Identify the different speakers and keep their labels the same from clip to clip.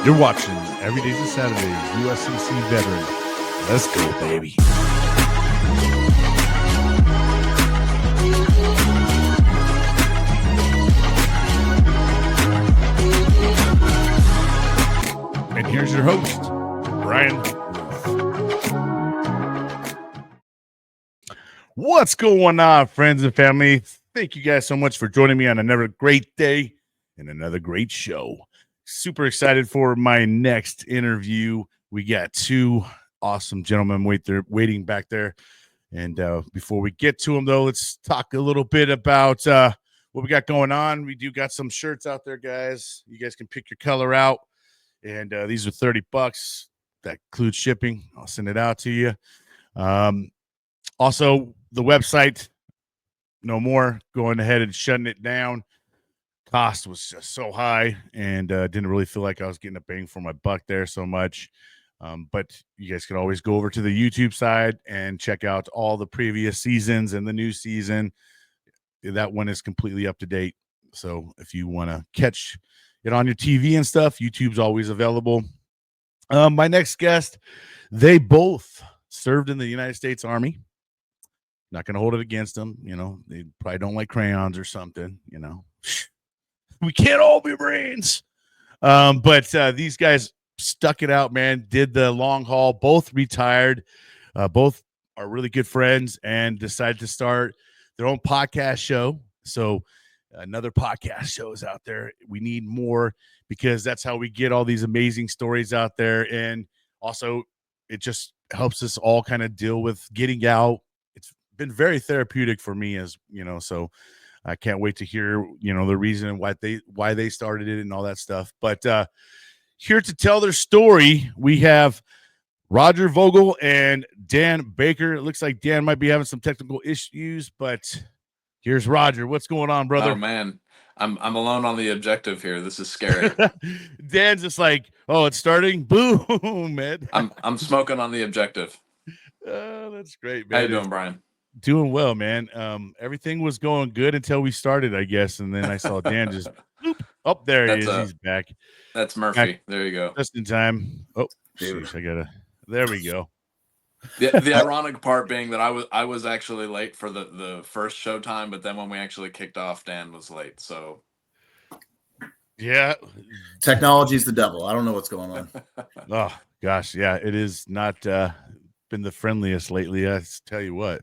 Speaker 1: You're watching Every Days and Saturdays, USCC veteran. Let's go, baby. And here's your host, Brian. What's going on, friends and family? Thank you guys so much for joining me on another great day and another great show. Super excited for my next interview. We got two awesome gentlemen waiting back there. And before we get to them, though, let's talk a little bit about what we got going on. We do got some shirts out there, guys. You guys can pick your color out. And these are $30. That includes shipping. I'll send it out to you. Also, the website, no more going ahead and shutting it down. Cost was just so high, and didn't really feel like I was getting a bang for my buck there so much. But you guys can always go over to the YouTube side and check out all the previous seasons and the new season. That one is completely up to date. So if you want to catch it on your TV and stuff, YouTube's always available. My next guest, they both served in the United States Army. Not going to hold it against them. You know, they probably don't like crayons or something, you know. We can't all be Marines. But these guys stuck it out, man, did the long haul, both retired, both are really good friends, and decided to start their own podcast show. So another podcast show is out there. We need more because that's how we get all these amazing stories out there. And also it just helps us all kind of deal with getting out. It's been very therapeutic for me, as you know, so I can't wait to hear, you know, the reason why they started it and all that stuff. But here to tell their story, we have Roger Vogel and Dan Baker. It looks like Dan might be having some technical issues, but here's Roger. What's going on, brother?
Speaker 2: Oh man, I'm alone on the objective here. This is scary.
Speaker 1: Dan's just like, oh, it's starting. Boom, man.
Speaker 2: I'm smoking on the objective.
Speaker 1: That's great, man.
Speaker 2: How you doing, Brian?
Speaker 1: Doing well, man. Everything was going good until we started, I guess, and then I saw Dan just bloop. Oh, there he is. He's back.
Speaker 2: That's Murphy. Back. There you go.
Speaker 1: Just in time. Oh, sheesh, there we go.
Speaker 2: The ironic part being that I was actually late for the first show time, but then when we actually kicked off, Dan was late. So
Speaker 1: yeah,
Speaker 3: technology's the devil. I don't know what's going on.
Speaker 1: Oh gosh, yeah, it is not been the friendliest lately. I tell you what.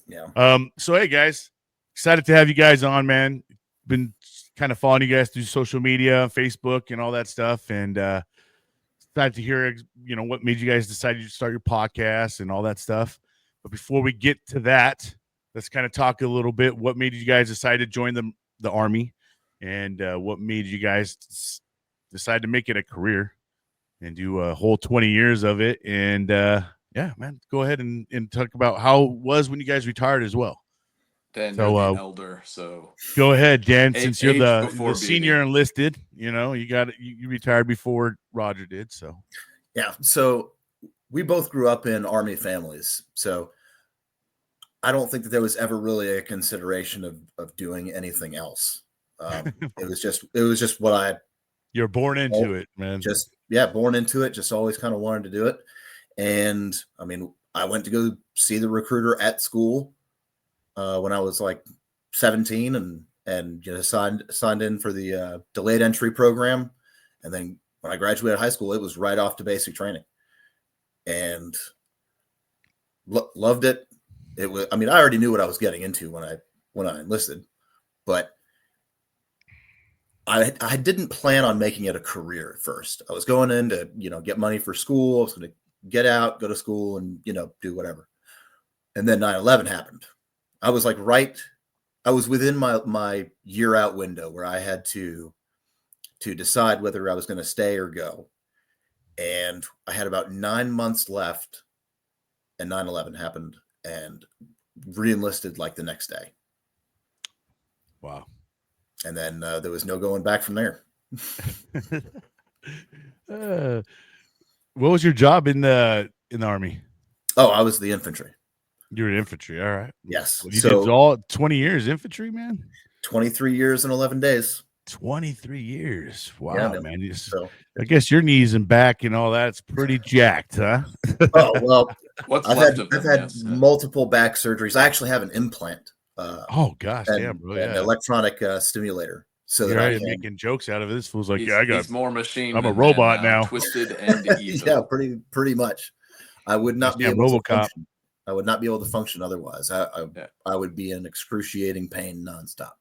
Speaker 3: Yeah.
Speaker 1: So hey guys, excited to have you guys on, man. Been kind of following you guys through social media, Facebook, and all that stuff, and excited to hear, you know, what made you guys decide to start your podcast and all that stuff. But before we get to that, let's kind of talk a little bit. What made you guys decide to join the Army, and what made you guys decide to make it a career and do a whole 20 years of it? And yeah, man, go ahead and talk about how it was when you guys retired as well.
Speaker 2: Dan, you're the elder, so
Speaker 1: go ahead, Dan. Since you're the senior enlisted, you know, you retired before Roger did. So
Speaker 3: yeah, so we both grew up in Army families, so I don't think that there was ever really a consideration of doing anything else. It was just what
Speaker 1: you're born into it, man.
Speaker 3: Just born into it. Just always kind of wanted to do it. And I mean, I went to go see the recruiter at school when I was like 17 and you know, signed in for the delayed entry program. And then when I graduated high school, it was right off to basic training, and loved it. It was, I mean, I already knew what I was getting into when I enlisted, but I didn't plan on making it a career at first. I was going in to, you know, get money for school. I was going to get out, go to school, and, you know, do whatever. And then 9/11 happened. I was like, I was within my year out window where I had to decide whether I was going to stay or go. And I had about 9 months left, and 9/11 happened, and re-enlisted like the next day.
Speaker 1: Wow.
Speaker 3: And then there was no going back from there.
Speaker 1: What was your job in the Army?
Speaker 3: Oh, I was the infantry.
Speaker 1: You were infantry, all right.
Speaker 3: Yes.
Speaker 1: You did all 20 years infantry, man?
Speaker 3: 23 years and 11 days.
Speaker 1: 23 years. Wow,
Speaker 3: Yeah,
Speaker 1: man.
Speaker 3: so
Speaker 1: I guess your knees and back and all that's pretty jacked, huh?
Speaker 3: oh well,
Speaker 2: What's
Speaker 3: I've
Speaker 2: left
Speaker 3: had
Speaker 2: of
Speaker 3: I've
Speaker 2: them?
Speaker 3: had
Speaker 2: Yes.
Speaker 3: multiple back surgeries. I actually have an implant,
Speaker 1: Oh gosh, damn,
Speaker 3: and
Speaker 1: bro.
Speaker 3: an
Speaker 1: Yeah.
Speaker 3: electronic stimulator, so
Speaker 1: You're
Speaker 3: that I
Speaker 1: already
Speaker 3: can.
Speaker 1: making jokes out of it. This fool's like, yeah,
Speaker 2: He's more machine
Speaker 1: I'm a
Speaker 2: than man
Speaker 1: robot now.
Speaker 2: twisted and evil.
Speaker 3: Yeah, pretty much. I would not be
Speaker 1: Damn
Speaker 3: able to
Speaker 1: RoboCop.
Speaker 3: function. I would not be able to function otherwise.
Speaker 2: Yeah.
Speaker 3: I would be in excruciating pain nonstop.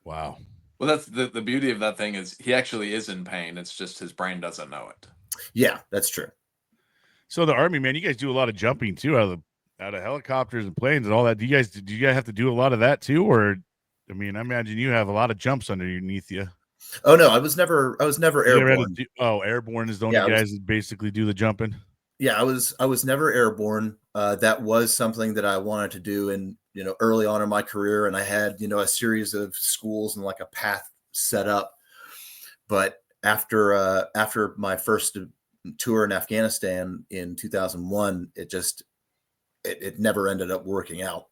Speaker 1: Wow.
Speaker 2: Well, that's the beauty of that thing is he actually is in pain. It's just his brain doesn't know it.
Speaker 3: Yeah, that's true.
Speaker 1: So the Army, man, you guys do a lot of jumping too out of helicopters and planes and all that. Do you guys have to do a lot of that too? Or I mean, I imagine you have a lot of jumps underneath you.
Speaker 3: Oh no, I was never
Speaker 1: You never had
Speaker 3: airborne.
Speaker 1: airborne is the only
Speaker 3: Yeah,
Speaker 1: guys that basically do the jumping.
Speaker 3: Yeah, I was never airborne. That was something that I wanted to do, and early on in my career, and I had a series of schools and like a path set up. But after my first tour in Afghanistan in 2001, it never ended up working out.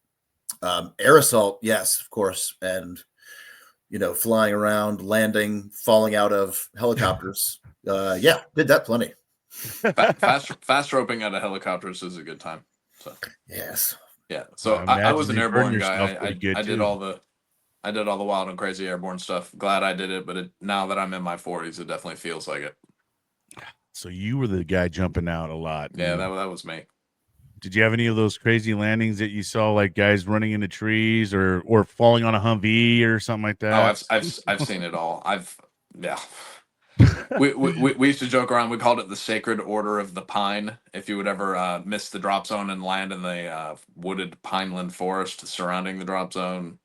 Speaker 3: Air assault, yes, of course, and flying around, landing, falling out of helicopters. Yeah, did that plenty.
Speaker 2: Fast roping out of helicopters is a good time. So
Speaker 3: Yes.
Speaker 2: yeah. So
Speaker 1: I
Speaker 2: I was
Speaker 1: imagine
Speaker 2: an
Speaker 1: you burn
Speaker 2: airborne guy.
Speaker 1: yourself pretty good,
Speaker 2: I did
Speaker 1: too.
Speaker 2: all the wild and crazy airborne stuff. Glad I did it, but now that I'm in my 40s, it definitely feels like it.
Speaker 1: So you were the guy jumping out a lot.
Speaker 2: Yeah, that was me.
Speaker 1: Did you have any of those crazy landings that you saw, like guys running into trees or falling on a Humvee or something like that?
Speaker 2: Oh, I've seen it all. Yeah. We used to joke around. We called it the Sacred Order of the Pine. If you would ever miss the drop zone and land in the wooded pineland forest surrounding the drop zone,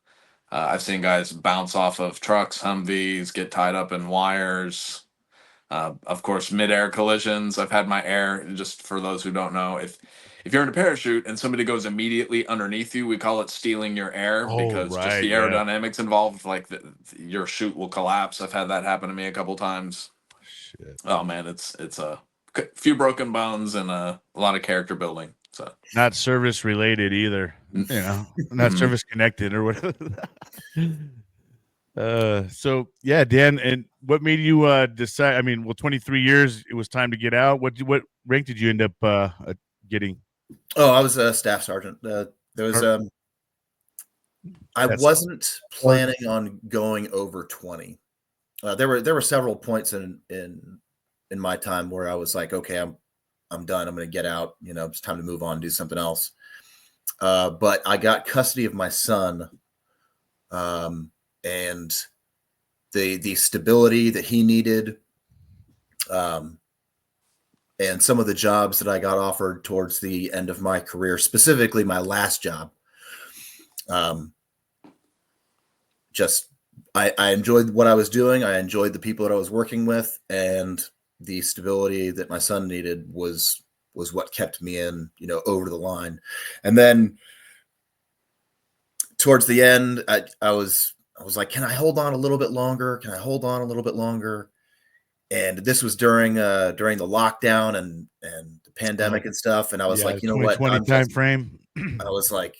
Speaker 2: I've seen guys bounce off of trucks, Humvees, get tied up in wires. Of course, mid-air collisions. I've had my air. Just for those who don't know, if you're in a parachute and somebody goes immediately underneath you, we call it stealing your air
Speaker 1: Oh,
Speaker 2: because just
Speaker 1: right,
Speaker 2: the
Speaker 1: yeah.
Speaker 2: aerodynamics involved, like your chute will collapse. I've had that happen to me a couple times.
Speaker 1: Shit.
Speaker 2: Oh man, it's a few broken bones and a lot of character building. So
Speaker 1: Not service related either, not service connected or whatever. So yeah, Dan, and what made you decide? I mean, 23 years, it was time to get out. What rank did you end up getting?
Speaker 3: Oh, I was a staff sergeant. There was I
Speaker 1: That's
Speaker 3: wasn't planning on going over 20. There were several points in my time where I was like, okay, I'm done. I'm going to get out. It's time to move on, do something else. But I got custody of my son, and the stability that he needed, and some of the jobs that I got offered towards the end of my career, specifically my last job. I enjoyed what I was doing. I enjoyed the people that I was working with, and the stability that my son needed was what kept me in, over the line. And then towards the end, I was like, can I hold on a little bit longer? Can I hold on a little bit longer? And this was during the lockdown and the pandemic and stuff. And I was like, you know what?
Speaker 1: 2020 time frame.
Speaker 3: I was like,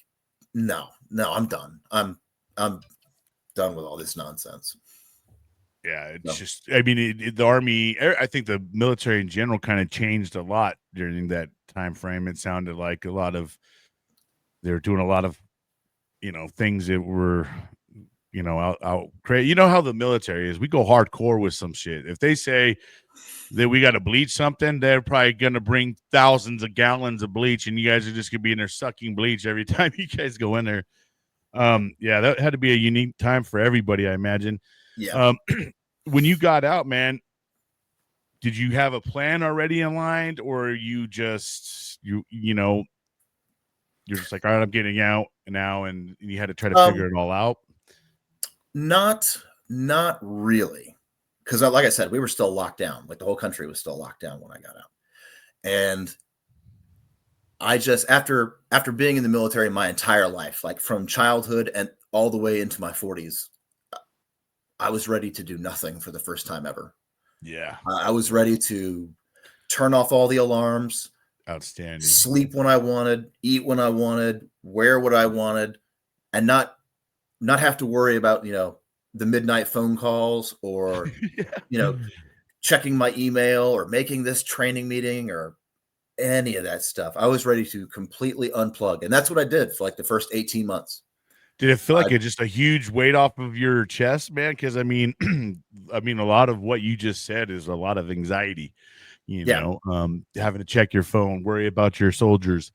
Speaker 3: no, I'm done. I'm done with all this nonsense.
Speaker 1: Yeah, it's just, I mean, the Army, I think the military in general kind of changed a lot during that time frame. It sounded like they were doing a lot of, things that were, out crazy. You know how the military is. We go hardcore with some shit. If they say that we got to bleach something, they're probably going to bring thousands of gallons of bleach, and you guys are just going to be in there sucking bleach every time you guys go in there. Yeah, that had to be a unique time for everybody, I imagine.
Speaker 3: Yeah.
Speaker 1: When you got out, man, did you have a plan already in line, or you just you're just like, all right, I'm getting out now, and you had to try to figure it all out?
Speaker 3: Not really, because like I said, we were still locked down. Like the whole country was still locked down when I got out, and I just after being in the military my entire life, like from childhood and all the way into my 40s, I was ready to do nothing for the first time ever.
Speaker 1: Yeah.
Speaker 3: I was ready to turn off all the alarms,
Speaker 1: Outstanding,
Speaker 3: sleep when I wanted, eat when I wanted, wear what I wanted, and not have to worry about, the midnight phone calls or,
Speaker 1: Yeah.
Speaker 3: checking my email or making this training meeting or any of that stuff. I was ready to completely unplug. And that's what I did for like the first 18 months.
Speaker 1: Did it feel
Speaker 3: I,
Speaker 1: like just a huge weight off of your chest, man? Because I mean, I mean, a lot of what you just said is a lot of anxiety.
Speaker 3: yeah.
Speaker 1: Having to check your phone, worry about your soldiers.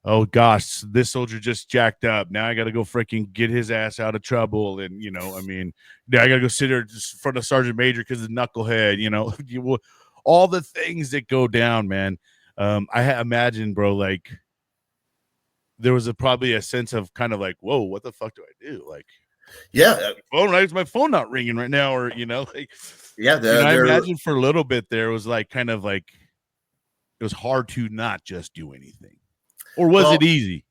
Speaker 1: Oh gosh, this soldier just jacked up. Now I got to go freaking get his ass out of trouble, and I mean, now I got to go sit there just in front of Sergeant Major because of knucklehead. All the things that go down, man. Imagine, bro, like there was probably a sense of kind of like, whoa, what the fuck do I do? Like,
Speaker 3: Yeah.
Speaker 1: why is my phone not ringing right now? Or, like,
Speaker 3: Yeah.
Speaker 1: I imagine for a little bit there was like, kind of like, it was hard to not just do anything. Or was it easy?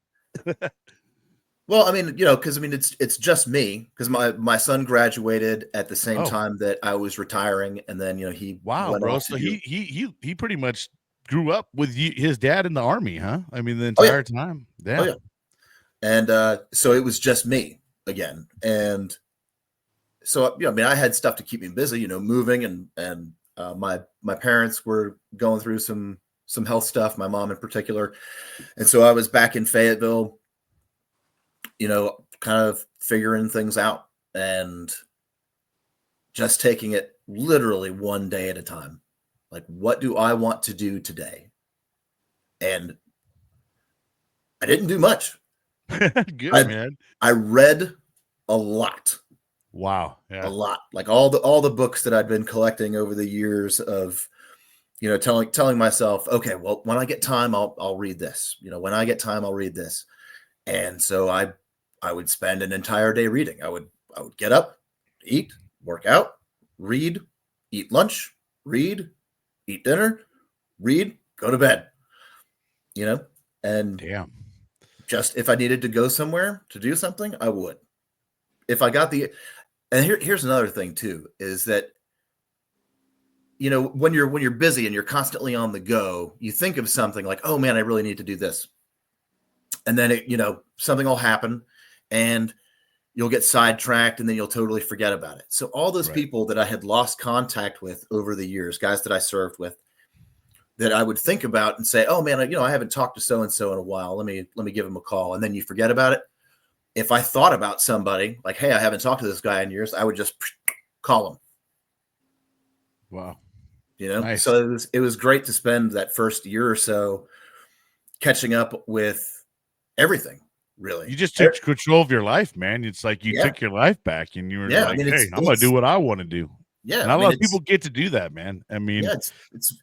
Speaker 3: Well, I mean, because I mean, it's just me because my son graduated at the same time that I was retiring, and then he went
Speaker 1: bro.
Speaker 3: off
Speaker 1: So he pretty much grew up with his dad in the army, huh? I mean, the
Speaker 3: Oh, yeah.
Speaker 1: entire time. Damn.
Speaker 3: Oh yeah, and so it was just me again, and so I mean, I had stuff to keep me busy, moving, and my parents were going through some health stuff, my mom in particular, and so I was back in Fayetteville, kind of figuring things out and just taking it literally one day at a time. Like, what do I want to do today? And I didn't do much.
Speaker 1: Good, man.
Speaker 3: I read a lot.
Speaker 1: Wow. Yeah.
Speaker 3: A lot. Like all the books that I'd been collecting over the years of, telling myself, okay, well, when I get time, I'll read this. When I get time, I'll read this. And so I would spend an entire day reading. I would get up, eat, work out, read, eat lunch, read, eat dinner, read, go to bed. And
Speaker 1: damn.
Speaker 3: Just if I needed to go somewhere to do something, I would. If I got and here's another thing too, is that when you're busy and you're constantly on the go, you think of something like, oh man, I really need to do this. And then something will happen and you'll get sidetracked and then you'll totally forget about it. So all those people that I had lost contact with over the years, guys that I served with, that I would think about and say, oh man, I haven't talked to so-and-so in a while. Let me give him a call. And then you forget about it. If I thought about somebody like, hey, I haven't talked to this guy in years, I would just call him.
Speaker 1: Wow.
Speaker 3: Nice. So it was great to spend that first year or so catching up with everything. Really,
Speaker 1: you just took control of your life, man. It's like you took your life back, and you were like, "Hey, I'm gonna do what I want to do."
Speaker 3: Yeah,
Speaker 1: not a lot of people get to do that, man. I mean,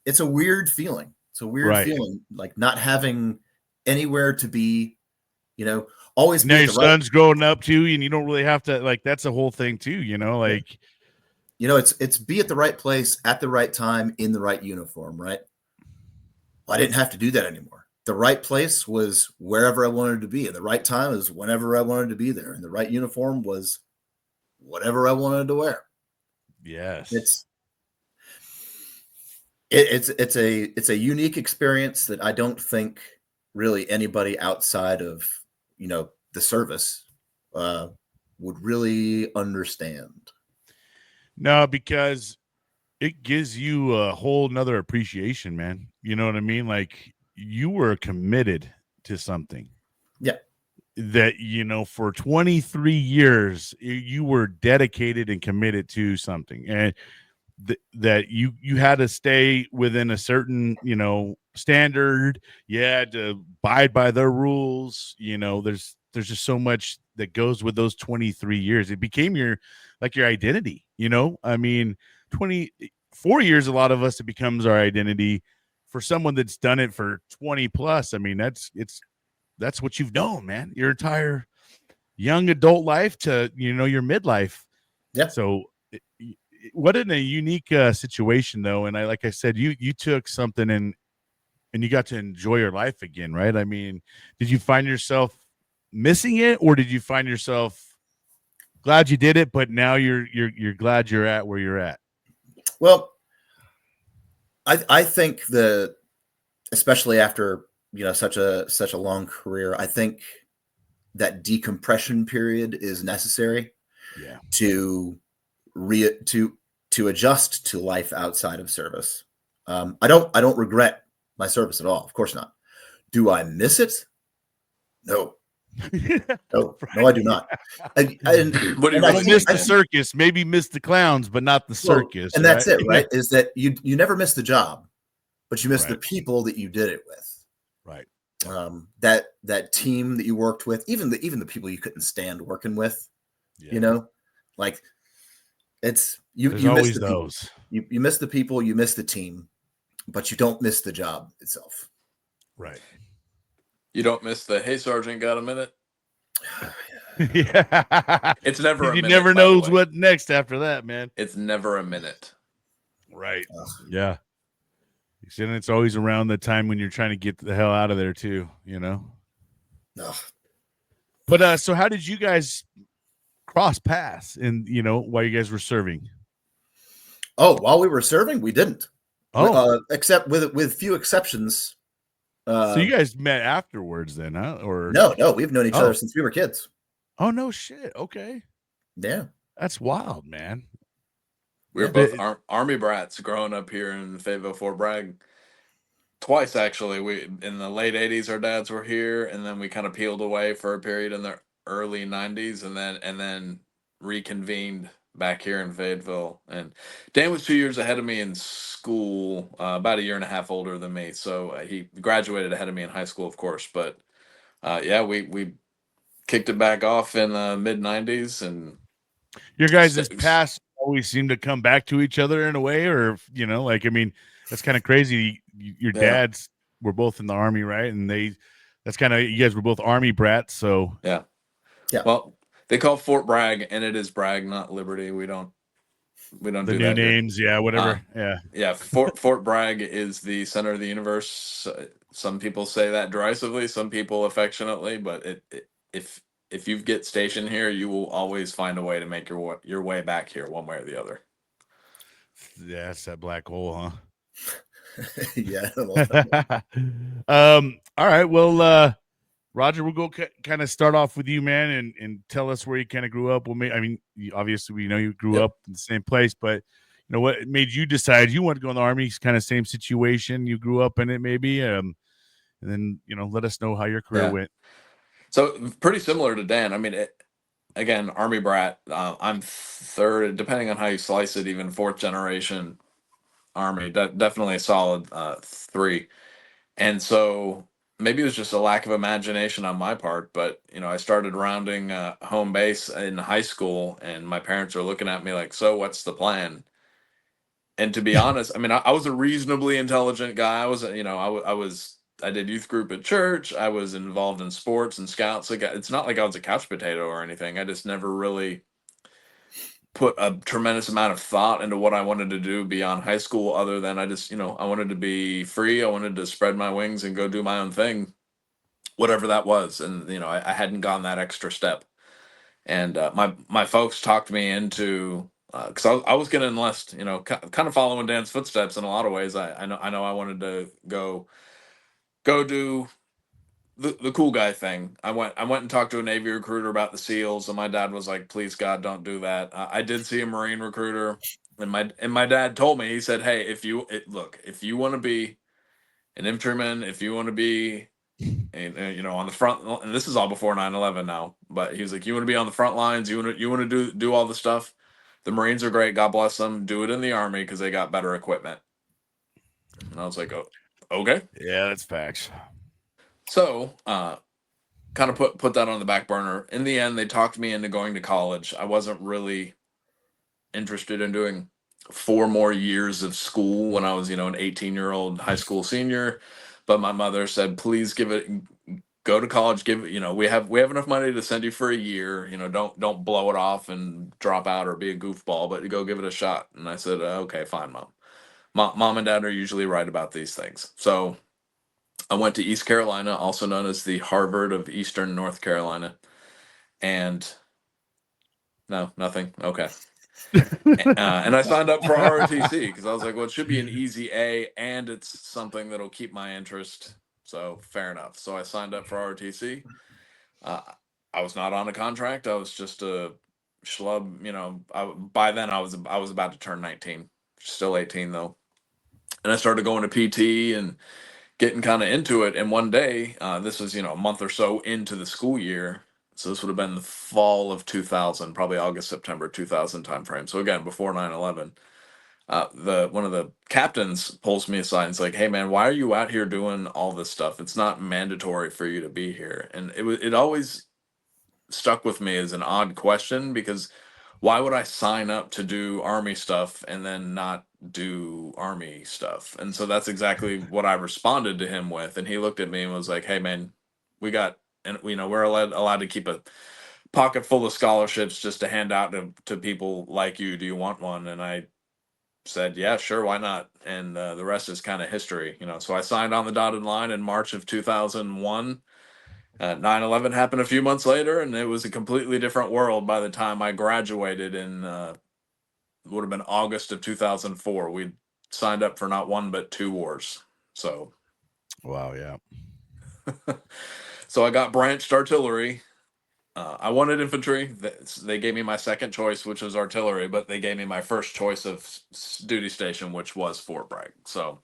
Speaker 3: it's a weird feeling. It's a weird feeling, like not having anywhere to be. Always.
Speaker 1: Now your son's growing up too, and you don't really have to like. That's the whole thing too, like.
Speaker 3: It's be at the right place at the right time in the right uniform, right? Well, I didn't have to do that anymore. The right place was wherever I wanted to be, and the right time is whenever I wanted to be there, and the right uniform was whatever I wanted to wear.
Speaker 1: Yes,
Speaker 3: it's a unique experience that I don't think really anybody outside of the service would really understand.
Speaker 1: No, because it gives you a whole nother appreciation, man. You know what I mean? Like you were committed to something.
Speaker 3: Yeah.
Speaker 1: That, for 23 years, you were dedicated and committed to something. And that you had to stay within a certain, standard. You had to abide by their rules. There's just so much that goes with those 23 years. It became your identity, I mean, 24 years, a lot of us, it becomes our identity. For someone that's done it for 20 plus, I mean, that's what you've known, man, your entire young adult life to, your midlife.
Speaker 3: Yeah.
Speaker 1: So what in a unique situation though. And like I said, you took something and you got to enjoy your life again, right? I mean, did you find yourself missing it, or did you find yourself glad you did it, but now you're glad you're at where you're at?
Speaker 3: Well, I think that especially after such a long career, I think that decompression period is necessary.
Speaker 1: Yeah.
Speaker 3: To to adjust to life outside of service. I don't regret my service at all. Of course not. Do I miss it? No. No, I do not.
Speaker 2: What do you really
Speaker 1: miss the
Speaker 2: think?
Speaker 1: circus? Maybe miss the clowns, but not the circus.
Speaker 3: And that's
Speaker 1: right?
Speaker 3: it, right? Is that you never miss the job, but you miss the
Speaker 1: Right.
Speaker 3: people that you did it with.
Speaker 1: Right.
Speaker 3: That team that you worked with, even the people you couldn't stand working with,
Speaker 1: Yeah.
Speaker 3: like it's you
Speaker 1: There's
Speaker 3: miss
Speaker 1: always
Speaker 3: the people.
Speaker 1: those.
Speaker 3: You miss the people, you miss the team, but you don't miss the job itself.
Speaker 1: Right.
Speaker 2: You don't miss the, hey, Sergeant, got a minute?
Speaker 1: Yeah.
Speaker 2: It's never a
Speaker 1: You
Speaker 2: minute,
Speaker 1: never
Speaker 2: by the
Speaker 1: knows
Speaker 2: way.
Speaker 1: what next after that, man.
Speaker 2: It's never a minute.
Speaker 1: Right.
Speaker 3: Ugh.
Speaker 1: Yeah. And it's always around the time when you're trying to get the hell out of there too,
Speaker 3: Ugh.
Speaker 1: But so how did you guys cross paths while you guys were serving?
Speaker 3: Oh, while we were serving, we didn't. Except with few exceptions.
Speaker 1: So you guys met afterwards then, huh? Or
Speaker 3: No, we've known each other since we were kids.
Speaker 1: Oh, no shit. Okay.
Speaker 3: Yeah.
Speaker 1: That's wild, man.
Speaker 2: We were both Army brats growing up here in Fayetteville, Fort Bragg. Twice, actually. We in the late 80s, our dads were here, and then we kind of peeled away for a period in the early 90s, and then reconvened back here in Fayetteville. And Dan was 2 years ahead of me in school, about a year and a half older than me. So he graduated ahead of me in high school, of course. But yeah, we kicked it back off in the mid 90s. And
Speaker 1: your guys' paths always seem to come back to each other in a way, or that's kind of crazy. Your dads were both in the Army, right? And that's kind of, you guys were both Army brats, so
Speaker 3: yeah.
Speaker 2: Well, they call Fort Bragg, and it is Bragg, not Liberty. We don't
Speaker 1: the
Speaker 2: do
Speaker 1: new
Speaker 2: that
Speaker 1: names,
Speaker 2: here.
Speaker 1: Whatever.
Speaker 2: Yeah. Fort Bragg is the center of the universe. Some people say that derisively, some people affectionately, but if you get stationed here, you will always find a way to make your way back here, one way or the other.
Speaker 1: Yeah, it's that black hole, huh?
Speaker 3: Yeah.
Speaker 1: All right. Well, Roger, we'll go kind of start off with you, man, and tell us where you kind of grew up. Obviously we know you grew up in the same place, but what made you decide you want to go in the Army? Kind of same situation. You grew up in it, maybe. And then, let us know how your career went.
Speaker 2: So pretty similar to Dan. I mean, again, Army brat. I'm third, depending on how you slice it, even fourth generation Army. Definitely a solid 3. And so maybe it was just a lack of imagination on my part, but I started rounding home base in high school, and my parents are looking at me like, "So what's the plan?" And to be honest, I mean, I was a reasonably intelligent guy. I was, I did youth group at church. I was involved in sports and scouts. Like, it's not like I was a couch potato or anything. I just never really put a tremendous amount of thought into what I wanted to do beyond high school, other than I just, I wanted to be free. I wanted to spread my wings and go do my own thing, whatever that was. And, I hadn't gone that extra step. And my folks talked me into, because I was going to enlist, kind of following Dan's footsteps in a lot of ways. I know I wanted to go do the cool guy thing. I went and talked to a Navy recruiter about the SEALs, and my dad was like, "Please God, don't do that." I did see a Marine recruiter, and my dad told me, he said, "Hey, if you want to be an infantryman, if you want to be, on the front, and this is all before 9/11 now, but he was like, you want to be on the front lines, you want to do all the stuff. The Marines are great, God bless them. Do it in the Army because they got better equipment." And I was like, "Oh, okay."
Speaker 1: Yeah, that's facts.
Speaker 2: So, kind of put that on the back burner. In the end, they talked me into going to college. I wasn't really interested in doing 4 more years of school when I was, an 18-year-old high school senior. But my mother said, "Please go to college. We have enough money to send you for a year. Don't blow it off and drop out or be a goofball, but go give it a shot." And I said, "Okay, fine, Mom." Mom and Dad are usually right about these things. So I went to East Carolina, also known as the Harvard of Eastern North Carolina. And no, nothing. Okay. And I signed up for ROTC because I was like, well, it should be an easy A, and it's something that'll keep my interest. So fair enough. So I signed up for ROTC. I was not on a contract. I was just a schlub. By then I was about to turn 19, still 18 though, and I started going to PT and getting kind of into it. And one day, this was a month or so into the school year. So this would have been the fall of 2000, probably August, September 2000 timeframe. So again, before 9/11. The one of the captains pulls me aside and is like, "Hey man, why are you out here doing all this stuff? It's not mandatory for you to be here." And it always stuck with me as an odd question, because why would I sign up to do army stuff and then not do army stuff? And so that's exactly what I responded to him with. And he looked at me and was like, "Hey man, we got, and we're allowed to keep a pocket full of scholarships just to hand out to people like you. Do you want one?" And I said, "Yeah, sure, why not?" And the rest is kind of history. So I signed on the dotted line in March of 2001. 9/11 happened a few months later, and it was a completely different world by the time I graduated in would have been August of 2004. We signed up for not one but two wars. So,
Speaker 1: Wow, yeah.
Speaker 2: so I got branched artillery. I wanted infantry. They gave me my second choice, which was artillery, but they gave me my first choice of duty station, which was Fort Bragg. So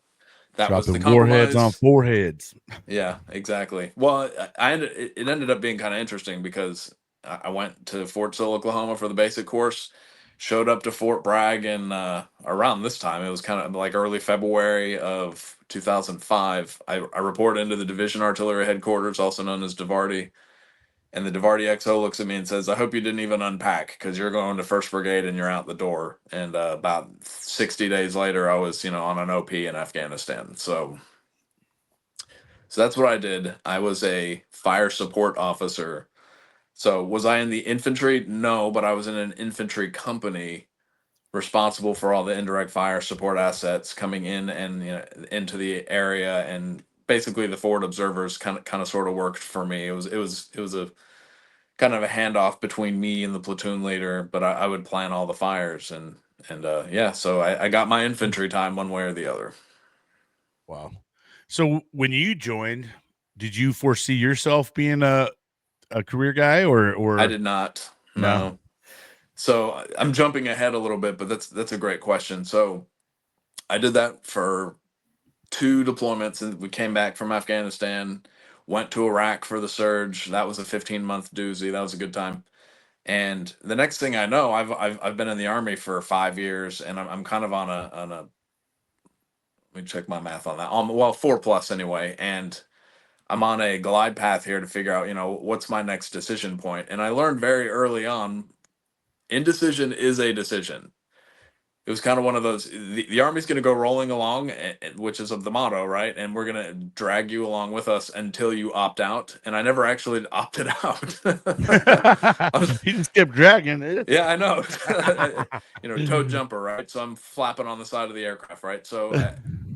Speaker 2: that was the
Speaker 1: Dropping warheads on
Speaker 2: compromise.
Speaker 1: foreheads.
Speaker 2: Yeah, exactly. Well, it ended up being kind of interesting because I went to Fort Sill, Oklahoma for the basic course, showed up to Fort Bragg in around this time. It was kind of like early February of 2005. I reported into the Division Artillery Headquarters, also known as DeVarty. And the DeVarty XO looks at me and says, "I hope you didn't even unpack, because you're going to 1st Brigade and you're out the door." And about 60 days later, I was, on an OP in Afghanistan. So that's what I did. I was a fire support officer. So was I in the infantry? No, but I was in an infantry company responsible for all the indirect fire support assets coming in and into the area. And basically the forward observers kind of sort of worked for me. It was a kind of a handoff between me and the platoon leader, but I would plan all the fires. And yeah, so I got my infantry time one way or the other.
Speaker 1: Wow. So when you joined, did you foresee yourself being a career guy or
Speaker 2: I did not.
Speaker 1: no?
Speaker 2: No. So I'm jumping ahead a little bit, but that's a great question. So I did that for 2 deployments, and we came back from Afghanistan, went to Iraq for the surge. That was a 15-month doozy. That was a good time. And the next thing I know, I've been in the Army for 5 years, and I'm kind of on a let me check my math on that. Well, 4+ anyway, and I'm on a glide path here to figure out what's my next decision point. And I learned very early on, indecision is a decision. It was kind of one of those, the Army's going to go rolling along, which is of the motto, right? And we're going to drag you along with us until you opt out. And I never actually opted out.
Speaker 1: He just kept dragging it.
Speaker 2: Yeah, I know. Toe jumper, right? So I'm flapping on the side of the aircraft, right? So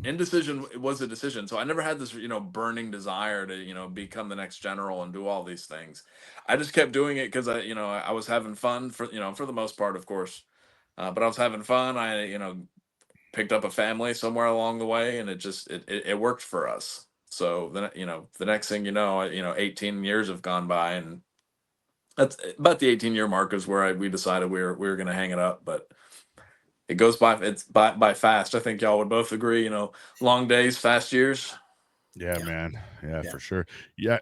Speaker 2: indecision, it was a decision. So I never had this burning desire to become the next general and do all these things. I just kept doing it because I was having fun, for the most part, of course. But I was having fun. I picked up a family somewhere along the way, and it worked for us. So then the next thing 18 years have gone by, and that's about the 18-year mark is where we decided we were going to hang it up. But it goes by, it's by fast. I think y'all would both agree. Long days, fast years.
Speaker 1: Yeah,
Speaker 3: Yeah.
Speaker 1: man. Yeah,
Speaker 3: Yeah.
Speaker 1: for sure. Yeah.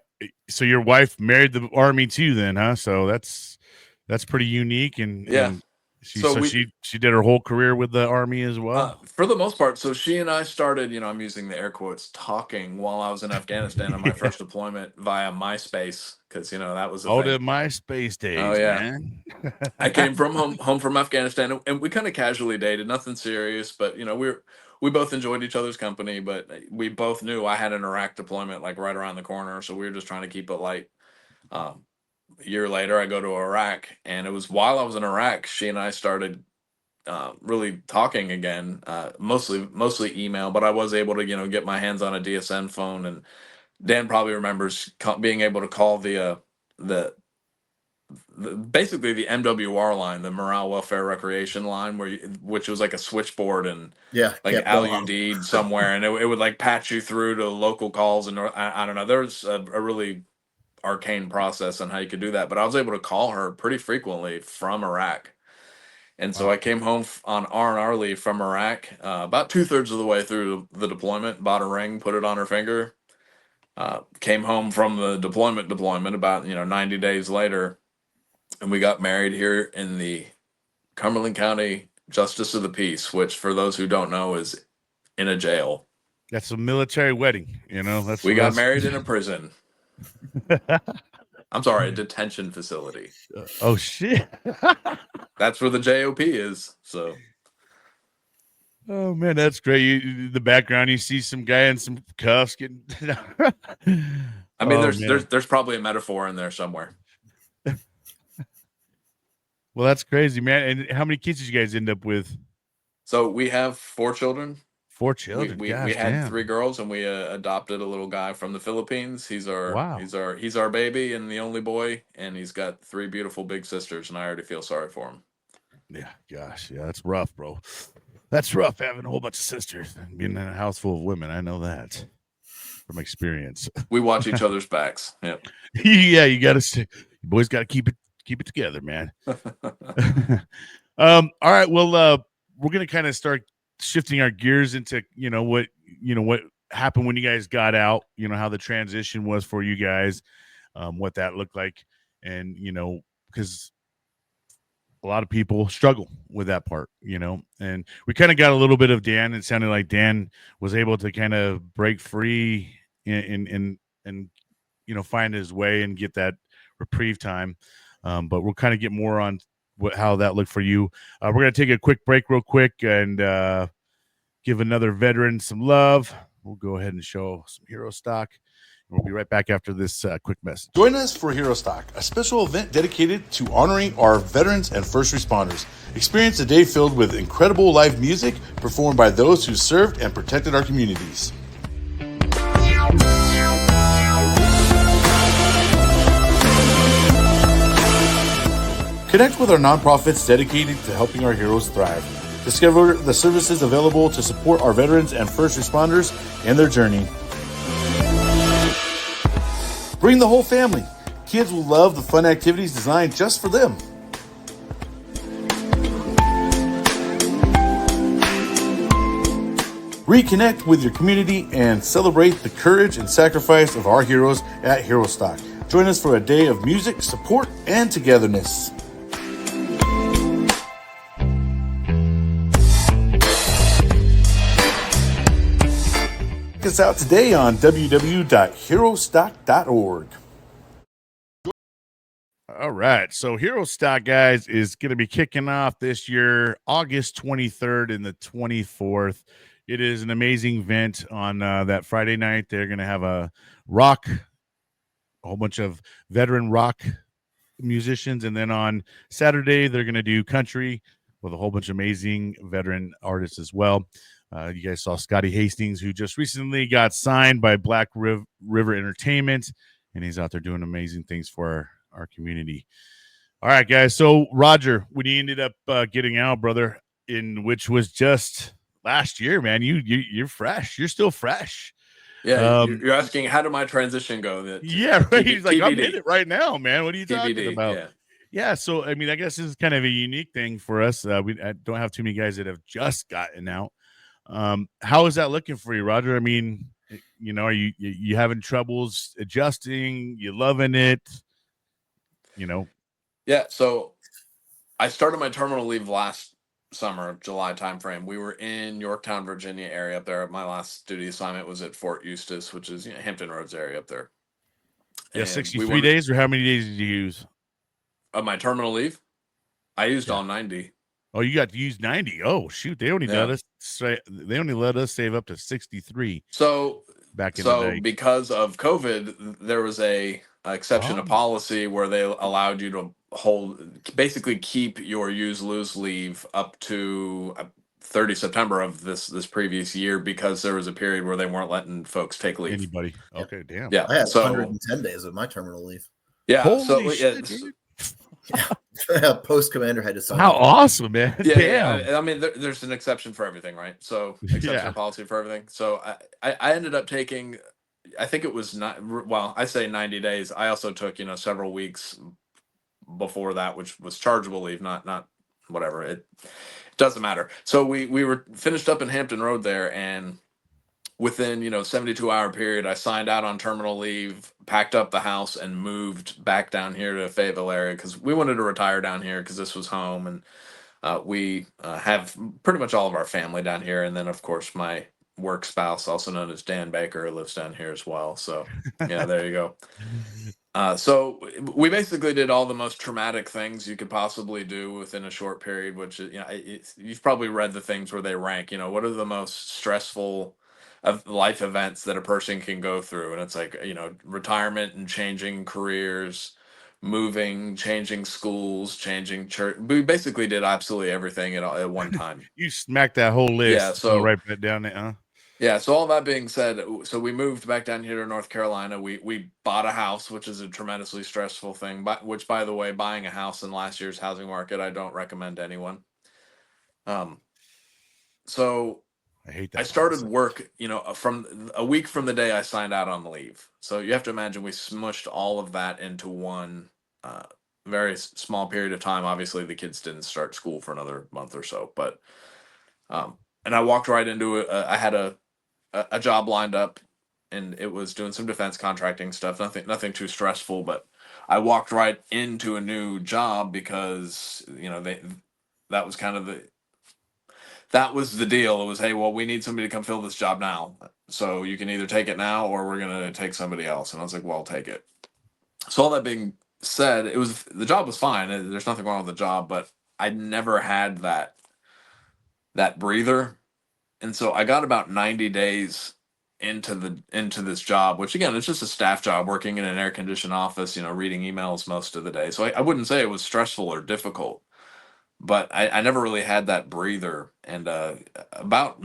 Speaker 1: So your wife married the Army too, then, huh? So that's pretty unique, and
Speaker 2: Yeah. So
Speaker 1: she did her whole career with the Army as well.
Speaker 2: For the most part, so she and I started, I'm using the air quotes, talking while I was in Afghanistan on my first deployment via MySpace, because that was a
Speaker 1: All
Speaker 2: thing.
Speaker 1: the MySpace
Speaker 2: Oh
Speaker 1: days,
Speaker 2: yeah.
Speaker 1: man.
Speaker 2: I came from home from Afghanistan, and we kind of casually dated, nothing serious, but we both enjoyed each other's company, but we both knew I had an Iraq deployment like right around the corner, so we were just trying to keep it light. Um, a year later, I go to Iraq, and it was while I was in Iraq, she and I started really talking again, mostly email, but I was able to get my hands on a DSN phone. And Dan probably remembers being able to call the basically the MWR line, the Morale Welfare Recreation line, which was like a switchboard and
Speaker 3: Yeah.
Speaker 2: like
Speaker 3: Kept
Speaker 2: Al
Speaker 3: going.
Speaker 2: Udeed somewhere, and it would like patch you through to local calls. And I don't know, there's a really arcane process on how you could do that, but I was able to call her pretty frequently from Iraq. And so
Speaker 1: Wow.
Speaker 2: I came home on R&R leave from Iraq, about 2/3 of the way through the deployment, bought a ring, put it on her finger, came home from the deployment about 90 days later, and we got married here in the Cumberland County Justice of the Peace, which for those who don't know is in a jail.
Speaker 1: That's a military wedding,
Speaker 2: We got married in a prison. I'm sorry, a detention facility.
Speaker 1: Oh shit.
Speaker 2: That's where the JOP is. So
Speaker 1: Oh man, that's great. The background, you see some guy in some cuffs getting.
Speaker 2: I mean, there's probably a metaphor in there somewhere.
Speaker 1: Well, that's crazy, man. And how many kids did you guys end up with?
Speaker 2: So we have 4 children.
Speaker 1: 4 children.
Speaker 2: We had 3 girls, and we adopted a little guy from the Philippines. He's our baby and the only boy, and he's got 3 beautiful big sisters, and I already feel sorry for him.
Speaker 1: Yeah, gosh, yeah, that's rough, bro. That's rough having a whole bunch of sisters and being in a house full of women. I know that from experience.
Speaker 2: We watch each other's backs. Yep.
Speaker 1: Yeah, you gotta stay. You boys gotta keep it together, man. All right, well, we're gonna kind of start shifting our gears into what happened when you guys got out, how the transition was for you guys, what that looked like, and because a lot of people struggle with that part, and we kind of got a little bit of Dan. It sounded like Dan was able to kind of break free and find his way and get that reprieve time. But we'll kind of get more on how that looked for you. We're going to take a quick break real quick and give another veteran some love. We'll go ahead and show some hero stock. We'll be right back after this quick message.
Speaker 4: Join us for Hero Stock, a special event dedicated to honoring our veterans and first responders. Experience a day filled with incredible live music performed by those who served and protected our communities. Connect with our nonprofits dedicated to helping our heroes thrive. Discover the services available to support our veterans and first responders in their journey. Bring the whole family. Kids will love the fun activities designed just for them. Reconnect with your community and celebrate the courage and sacrifice of our heroes at Hero Stock. Join us for a day of music, support, and togetherness. Check us out today on www.herostock.org.
Speaker 1: All right. So Hero Stock, guys, is going to be kicking off this year, August 23rd and the 24th. It is an amazing event on that Friday night. They're going to have a whole bunch of veteran rock musicians. And then on Saturday, they're going to do country with a whole bunch of amazing veteran artists as well. You guys saw Scotty Hastings, who just recently got signed by Black River Entertainment, and he's out there doing amazing things for our community. All right, guys. So, Roger, when you ended up getting out, brother, which was just last year, man, you're fresh. You're still fresh.
Speaker 2: Yeah, you're asking how did my transition go?
Speaker 1: Yeah, right. He's like,
Speaker 2: TBD.
Speaker 1: I'm in it right now, man. What are you talking about?
Speaker 2: Yeah.
Speaker 1: Yeah, so I mean, I guess this is kind of a unique thing for us. I don't have too many guys that have just gotten out. How is that looking for you, Roger? I mean, are you having troubles adjusting? You loving it?
Speaker 2: Yeah. So I started my terminal leave last summer, July timeframe. We were in Yorktown, Virginia area up there. My last duty assignment was at Fort Eustis, which is Hampton Roads area up there.
Speaker 1: Yeah,
Speaker 2: And
Speaker 1: 63 days, or how many days did you use?
Speaker 2: Of my terminal leave, I used all 90.
Speaker 1: Oh, you got to use 90. Oh, shoot. They only let us save up to 63.
Speaker 2: So
Speaker 1: back in the day.
Speaker 2: Because of COVID, there was a exception to policy where they allowed you to basically keep your use-lose leave up to 30 September of this previous year, because there was a period where they weren't letting folks take leave.
Speaker 1: Anybody? Okay, damn.
Speaker 2: Yeah,
Speaker 3: I had 110 days of my terminal leave.
Speaker 2: Yeah.
Speaker 1: Holy shit, dude.
Speaker 3: Post commander had to sign.
Speaker 1: How awesome, man!
Speaker 2: Yeah,
Speaker 1: Damn.
Speaker 2: I mean, there's an exception for everything, right? So exception policy for everything. So I ended up taking, I think it was not, well, I say 90 days. I also took, several weeks before that, which was chargeable leave, not whatever. It doesn't matter. So we were finished up in Hampton Road there, and within 72-hour period, I signed out on terminal leave, packed up the house, and moved back down here to Fayetteville area because we wanted to retire down here because this was home, and we have pretty much all of our family down here, and then of course my work spouse, also known as Dan Baker, lives down here as well. So yeah, there you go. So we basically did all the most traumatic things you could possibly do within a short period, which you've probably read the things where they rank, what are the most stressful of life events that a person can go through. And it's like, retirement and changing careers, moving, changing schools, changing church. We basically did absolutely everything at one time.
Speaker 1: You smacked that whole list.
Speaker 2: Yeah, so
Speaker 1: right down there, huh?
Speaker 2: Yeah, so all that being said, so we moved back down here to North Carolina. We bought a house, which is a tremendously stressful thing. But which, by the way, buying a house in last year's housing market, I don't recommend to anyone. So
Speaker 1: I hate that.
Speaker 2: I started work, from a week from the day I signed out on leave. So you have to imagine we smushed all of that into one very small period of time. Obviously, the kids didn't start school for another month or so, but and I walked right into it. I had a job lined up, and it was doing some defense contracting stuff. Nothing too stressful, but I walked right into a new job because that was kind of the deal. It was, hey, well, we need somebody to come fill this job now, so you can either take it now or we're gonna take somebody else. And I was like, well, I'll take it. So all that being said, the job was fine. There's nothing wrong with the job, but I never had that breather. And so I got about 90 days into this job, which again, it's just a staff job working in an air conditioned office, reading emails most of the day. So I wouldn't say it was stressful or difficult, but I never really had that breather. And about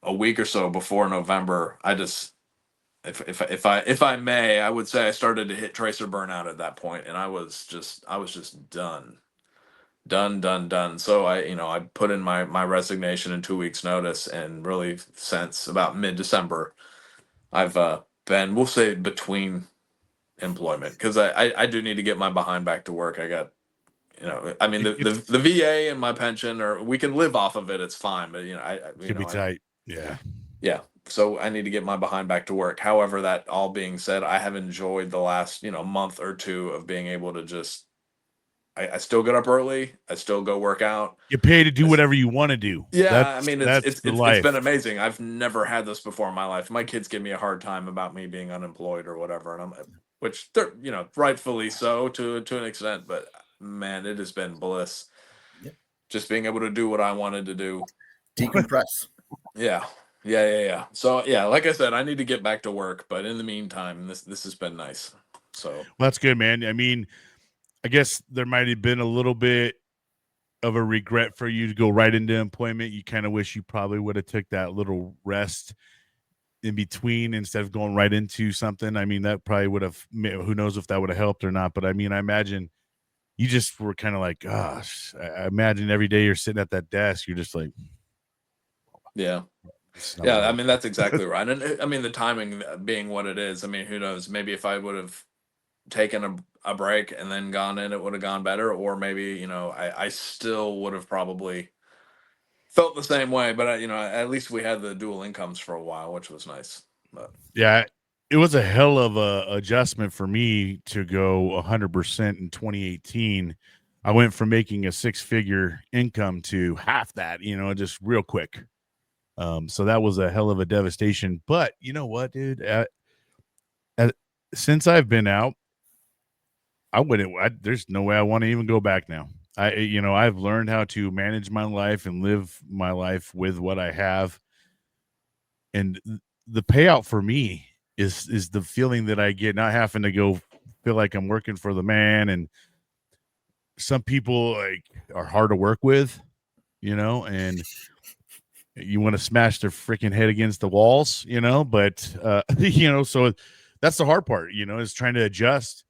Speaker 2: a week or so before November, I just, if I may, I would say I started to hit tracer burnout at that point, and I was just done. Done. So I put in my resignation and 2 weeks notice, and really since about mid-December, I've been, we'll say, between employment, because I do need to get my behind back to work. I got, I mean, the VA and my pension, or we can live off of it. It's fine, but
Speaker 1: Could be tight.
Speaker 2: Yeah. So I need to get my behind back to work. However, that all being said, I have enjoyed the last month or two of being able to just, I still get up early. I still go work out.
Speaker 1: You pay to do whatever you want to do.
Speaker 2: Yeah, I mean, it's been amazing. I've never had this before in my life. My kids give me a hard time about me being unemployed or whatever, and which they're rightfully so to an extent. But man, it has been bliss.
Speaker 3: Yep.
Speaker 2: Just being able to do what I wanted to do.
Speaker 3: Decompress.
Speaker 2: Yeah. So yeah, like I said, I need to get back to work, but in the meantime, this has been nice. So
Speaker 1: well, that's good, man. I mean, I guess there might have been a little bit of a regret for you to go right into employment. You kind of wish you probably would have took that little rest in between instead of going right into something. I mean, that probably would have, who knows if that would have helped or not. But I mean, I imagine you just were kind of like, gosh, I imagine every day you're sitting at that desk, you're just like,
Speaker 2: yeah. I mean, that's exactly right. And I mean, the timing being what it is, I mean, who knows? Maybe if I would have taken a break and then gone in, it would have gone better. Or maybe, I still would have probably felt the same way. But, at least we had the dual incomes for a while, which was nice. But
Speaker 1: yeah, it was a hell of a adjustment for me to go 100% in 2018. I went from making a 6-figure income to half that, just real quick. So that was a hell of a devastation. But you know what, dude? Since I've been out, there's no way I want to even go back now. I've learned how to manage my life and live my life with what I have. And the payout for me is the feeling that I get, not having to go feel like I'm working for the man. And some people are hard to work with, and you want to smash their freaking head against the walls, but so that's the hard part, is trying to adjust.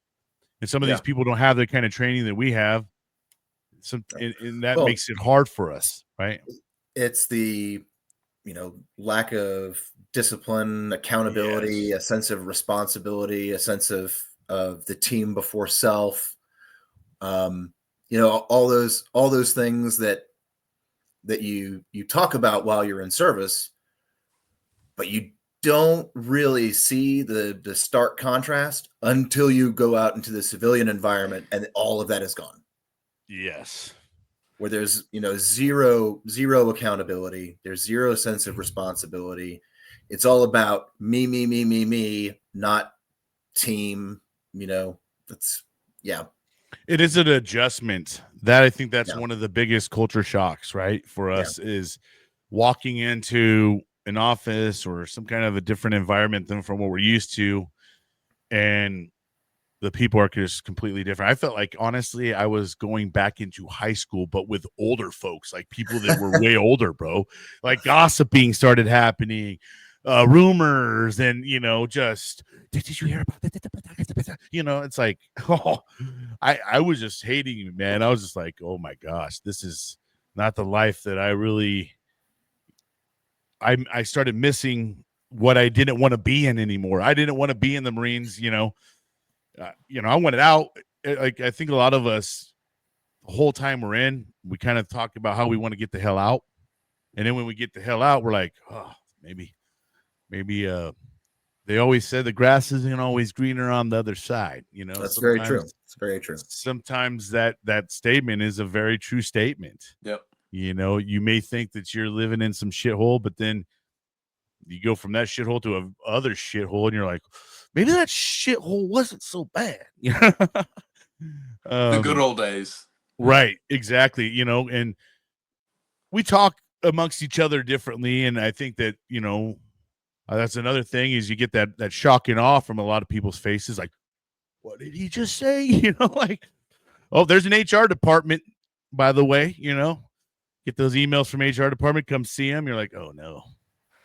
Speaker 1: And some of these people don't have the kind of training that we have. And that makes it hard for us, right?
Speaker 3: It's the, lack of discipline, accountability,
Speaker 1: Yes.
Speaker 3: a sense of responsibility, a sense of the team before self. All those things that you talk about while you're in service, but you don't really see the stark contrast until you go out into the civilian environment and all of that is gone.
Speaker 1: Yes.
Speaker 3: Where there's zero accountability, there's zero sense of responsibility. It's all about me, not team. That's
Speaker 1: It is an adjustment. That I think that's
Speaker 3: Yeah.
Speaker 1: one of the biggest culture shocks, right? For us is walking into an office or some kind of a different environment than from what we're used to, and the people are just completely different. I felt like, honestly, I was going back into high school, but with older folks, like people that were way older, bro. Like gossiping started happening, rumors, and just did you hear about that? It's like, oh, I was just hating you, man. I was just like, oh my gosh, this is not the life that I really. I started missing what I didn't want to be in anymore. I didn't want to be in the Marines, I wanted out. Like I think a lot of us, the whole time we're in, we kind of talk about how we want to get the hell out, and then when we get the hell out, we're like, oh, maybe. They always said the grass isn't always greener on the other side.
Speaker 3: That's very true. It's very true.
Speaker 1: Sometimes that statement is a very true statement.
Speaker 2: Yep.
Speaker 1: You may think that you're living in some shithole, but then you go from that shithole to a other shithole, and you're like, maybe that shithole wasn't so bad.
Speaker 2: The good old days.
Speaker 1: Right. Exactly. And we talk amongst each other differently. And I think that, that's another thing is you get that shock and awe from a lot of people's faces. Like, what did he just say? Like, oh, there's an HR department, by the way, get those emails from HR department, come see them. You're like, oh no.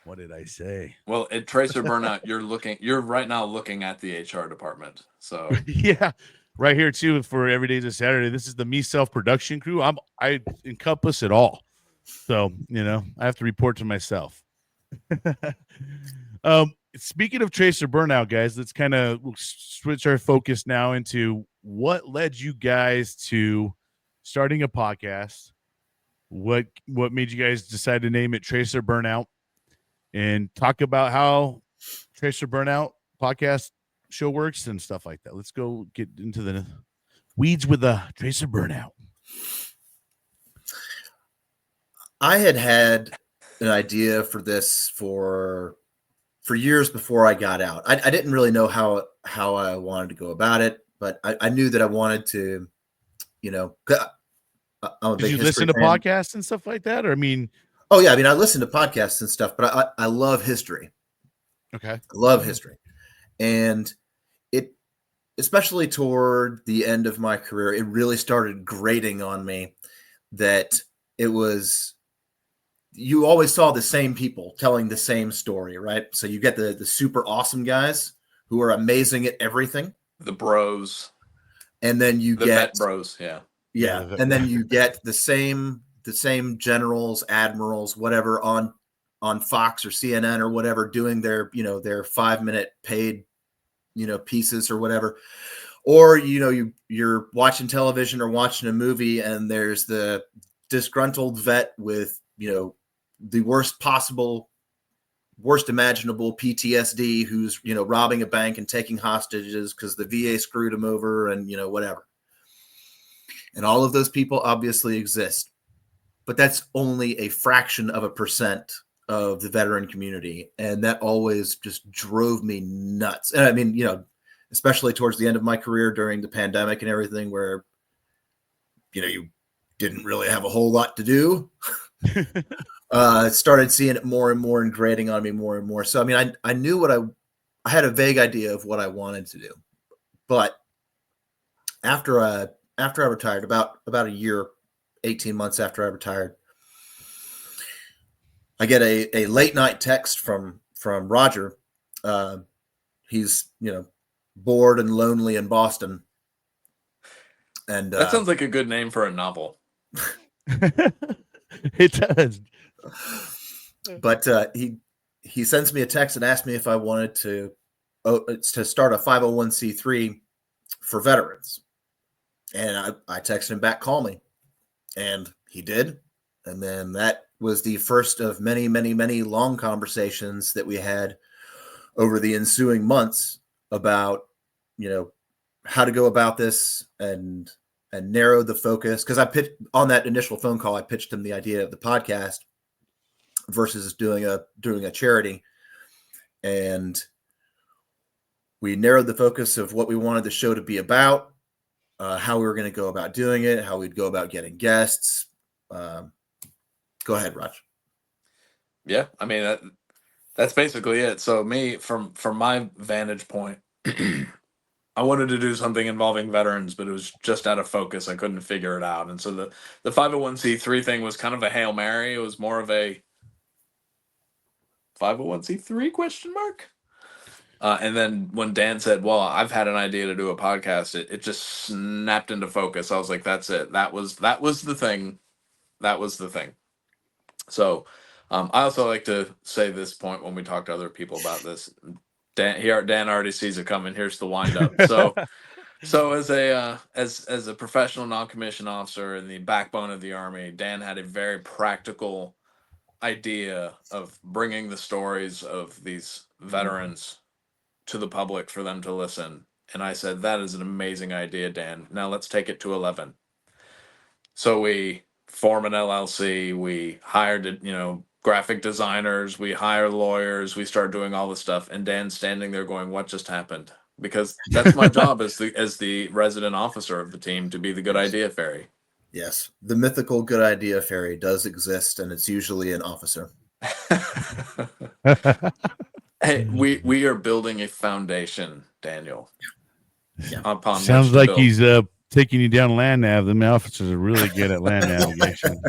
Speaker 1: What did I say?
Speaker 2: Well, at Tracer Burnout, you're right now looking at the HR department. So
Speaker 1: yeah, right here too for Every Day's a Saturday. This is the Me Self production crew. I encompass it all. So, I have to report to myself. Speaking of Tracer Burnout, guys, let's kind of switch our focus now into what led you guys to starting a podcast. What made you guys decide to name it Tracer Burnout? And talk about how Tracer Burnout podcast show works and stuff like that. Let's go get into the weeds with the Tracer Burnout.
Speaker 3: I had an idea for this for years before I got out. I didn't really know how I wanted to go about it, but I knew that I wanted to, I'm a
Speaker 1: Did
Speaker 3: big
Speaker 1: you
Speaker 3: history
Speaker 1: listen to
Speaker 3: fan.
Speaker 1: podcasts and stuff like that? Or
Speaker 3: Oh yeah, I listen to podcasts and stuff, but I love history.
Speaker 1: Okay.
Speaker 3: I love history. And it, especially toward the end of my career, it really started grating on me that it was, you always saw the same people telling the same story, right? So you get the super awesome guys who are amazing at everything.
Speaker 2: the bros.
Speaker 3: And then you
Speaker 2: The
Speaker 3: get
Speaker 2: vet bros, yeah.
Speaker 3: and then you get the same generals, admirals, whatever on Fox or CNN or whatever doing their 5-minute paid pieces or whatever. Or you're watching television or watching a movie and there's the disgruntled vet with the worst imaginable PTSD who's robbing a bank and taking hostages because the VA screwed him over and whatever. And all of those people obviously exist, but that's only a fraction of a percent of the veteran community. And that always just drove me nuts. And I mean, especially towards the end of my career during the pandemic and everything where, you didn't really have a whole lot to do. Started seeing it more and more and grating on me more and more. So, I mean, I knew I had a vague idea of what I wanted to do, but after I retired, about a year, 18 months after I retired, I get a late night text from Roger. He's, bored and lonely in Boston. And
Speaker 2: That sounds like a good name for a novel.
Speaker 1: It does.
Speaker 3: But he sends me a text and asked me if I wanted to start a 501c3 for veterans. And I texted him back, call me. And he did. And then that was the first of many, many, many long conversations that we had over the ensuing months about, how to go about this and narrow the focus. Because I pitched on that initial phone call, I pitched him the idea of the podcast versus doing a charity. And we narrowed the focus of what we wanted the show to be about, how we were going to go about doing it, how we'd go about getting guests. Go ahead, Raj.
Speaker 2: Yeah, I mean that's basically it. So me, from my vantage point, I wanted to do something involving veterans, but it was just out of focus. I couldn't figure it out, and so the 501c3 thing was kind of a Hail Mary. It was more of a 501c3 question mark. And then when Dan said, "Well, I've had an idea to do a podcast," it just snapped into focus. I was like, "That's it. That was the thing. That was the thing." So, I also like to say this point when we talk to other people about this. Dan already sees it coming. Here's the wind up. So as a professional non-commissioned officer in the backbone of the Army, Dan had a very practical idea of bringing the stories of these veterans to the public for them to listen. And I said, that is an amazing idea, Dan. Now let's take it to 11. So we form an LLC. We hired, graphic designers. We hire lawyers. We start doing all the stuff. And Dan's standing there going, what just happened? Because that's my job as the resident officer of the team, to be the good idea fairy.
Speaker 3: Yes. The mythical good idea fairy does exist, and it's usually an officer.
Speaker 2: Hey, we are building a foundation, Daniel.
Speaker 3: Yeah.
Speaker 2: Upon
Speaker 1: Sounds
Speaker 2: which to
Speaker 1: like
Speaker 2: build.
Speaker 1: he's taking you down land nav. The officers are really good at land navigation.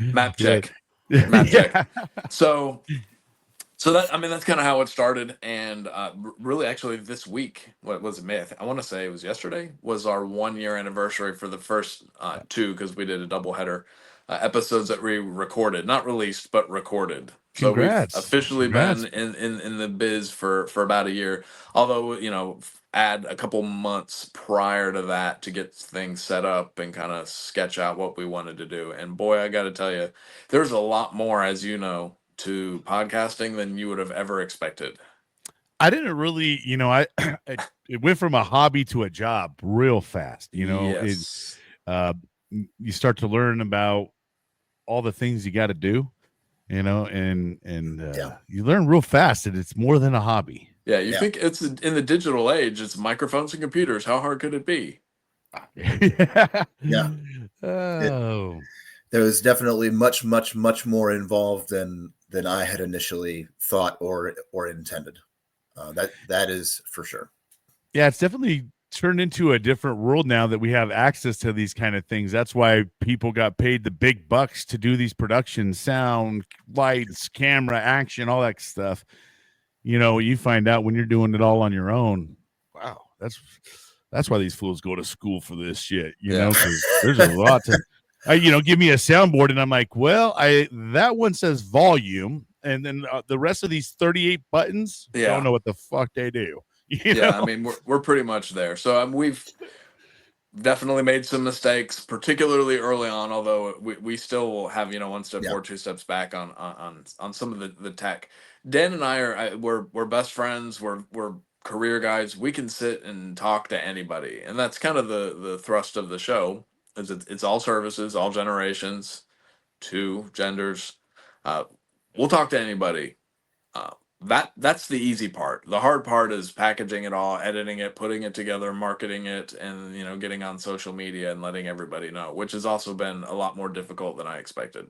Speaker 2: Map check.
Speaker 1: Yeah.
Speaker 2: Map check. So that, that's kind of how it started. And really, actually, this week, what was it, May? I want to say it was yesterday, was our 1-year anniversary for the first 2, because we did a doubleheader episodes that we recorded, not released, but recorded.
Speaker 1: Congrats.
Speaker 2: So we've officially
Speaker 1: Congrats.
Speaker 2: been in the biz for about a year. Although, add a couple months prior to that to get things set up and kind of sketch out what we wanted to do. And boy, I got to tell you, there's a lot more, as you know, to podcasting than you would have ever expected.
Speaker 1: I didn't really, it went from a hobby to a job real fast.
Speaker 2: Yes.
Speaker 1: You start to learn about all the things you got to do, and you learn real fast that it's more than a hobby.
Speaker 2: Yeah, you think it's in the digital age, it's microphones and computers. How hard could it be?
Speaker 3: Yeah.
Speaker 1: Oh.
Speaker 3: There was definitely much, much, much more involved than I had initially thought or intended. That is for sure.
Speaker 1: Yeah, it's definitely turned into a different world now that we have access to these kind of things. That's why people got paid the big bucks to do these productions, sound, lights, camera, action, all that stuff. You find out when you're doing it all on your own. Wow, that's why these fools go to school for this shit. Because there's a lot to. Give me a soundboard, and I'm like, well, that one says volume, and then the rest of these 38 buttons, don't know what the fuck they do.
Speaker 2: Yeah, we're pretty much there. So we've definitely made some mistakes, particularly early on. Although we still have 1 step forward, 2 steps back on some of the tech. Dan and I we're best friends. We're career guys. We can sit and talk to anybody, and that's kind of the thrust of the show. Is it's all services, all generations, 2 genders. We'll talk to anybody. That's the easy part. The hard part is packaging it all, editing it, putting it together, marketing it, and getting on social media and letting everybody know, which has also been a lot more difficult than I expected.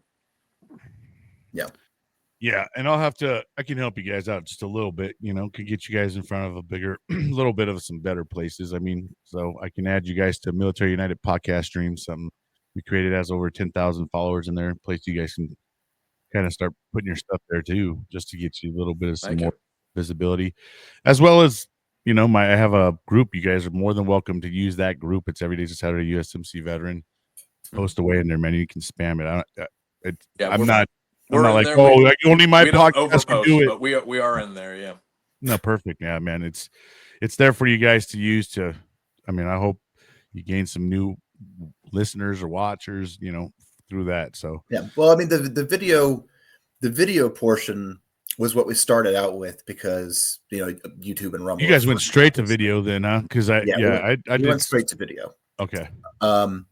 Speaker 1: Yeah, and I can help you guys out just a little bit, could get you guys in front of a bigger, little bit of some better places. So I can add you guys to Military United podcast stream, something we created, has over 10,000 followers in there, place you guys can kind of start putting your stuff there too, just to get you a little bit of some more visibility, as well as, I have a group. You guys are more than welcome to use that group. It's every day to Saturday USMC veteran. Post away in there, man. You can spam it.
Speaker 2: Yeah,
Speaker 1: I'm
Speaker 2: we're
Speaker 1: not
Speaker 2: we're in
Speaker 1: like,
Speaker 2: there.
Speaker 1: oh, like only my
Speaker 2: We don't
Speaker 1: podcast can do
Speaker 2: overpost,
Speaker 1: it.
Speaker 2: but we are in there. Yeah.
Speaker 1: No, perfect. Yeah, man. It's there for you guys to use to. I mean, I hope you gain some new listeners or watchers, through that. So
Speaker 3: Yeah. Well, I mean, the video portion was what we started out with because YouTube and Rumble.
Speaker 1: you guys went straight to video then, huh? Because I
Speaker 3: went straight to video.
Speaker 1: Okay.
Speaker 3: But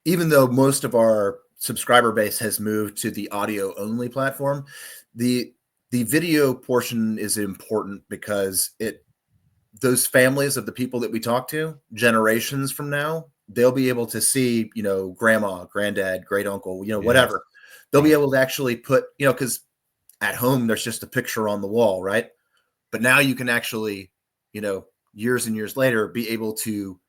Speaker 3: even though most of our subscriber base has moved to the audio only platform, the video portion is important because those families of the people that we talk to generations from now, they'll be able to see, grandma, granddad, great uncle, whatever. They'll be able to actually put, because at home there's just a picture on the wall, right? But now you can actually, years and years later, be able to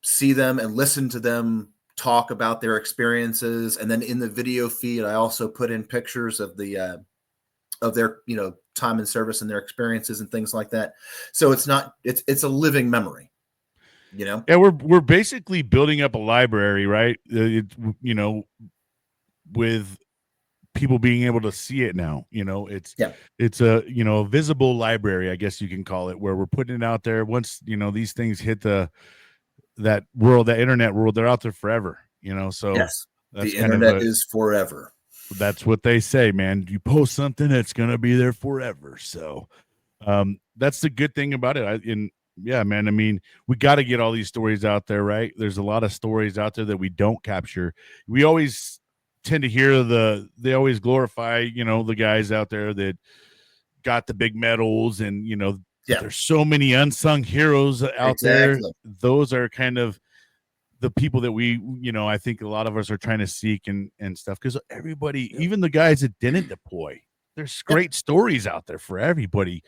Speaker 3: see them and listen to them talk about their experiences. And then in the video feed, I also put in pictures of their, time in service and their experiences and things like that. So it's a living memory, Yeah,
Speaker 1: we're basically building up a library, right? With people being able to see it now, it's a visible library, I guess you can call it, where we're putting it out there. Once, these things hit that world, that internet world, they're out there forever, so
Speaker 3: yes,
Speaker 1: that's
Speaker 3: the internet is forever.
Speaker 1: That's what they say, man. You post something, that's going to be there forever. So that's the good thing about it. Yeah, man, I mean, we got to get all these stories out there, right? There's a lot of stories out there that we don't capture. We always tend to hear they always glorify, the guys out there that got the big medals and, there's so many unsung heroes out there. Those are kind of the people that we, I think a lot of us are trying to seek and stuff, because everybody, even the guys that didn't deploy, there's great stories out there for everybody.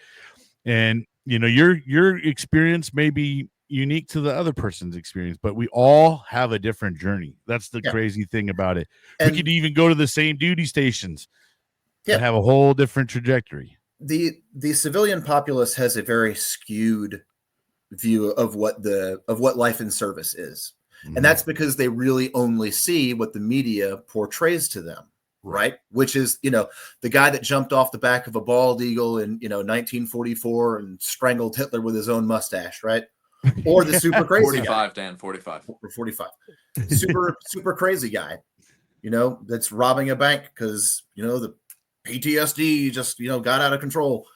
Speaker 1: And, your experience may be unique to the other person's experience, but we all have a different journey. That's the crazy thing about it. And we could even go to the same duty stations and have a whole different trajectory.
Speaker 3: The civilian populace has a very skewed view of what life in service is. And that's because they really only see what the media portrays to them, right? Which is, the guy that jumped off the back of a bald eagle in, 1944 and strangled Hitler with his own mustache, right? Or the super crazy
Speaker 2: 45,
Speaker 3: guy.
Speaker 2: Dan, 45.
Speaker 3: Or 45. Super crazy guy, that's robbing a bank because, the PTSD just, got out of control.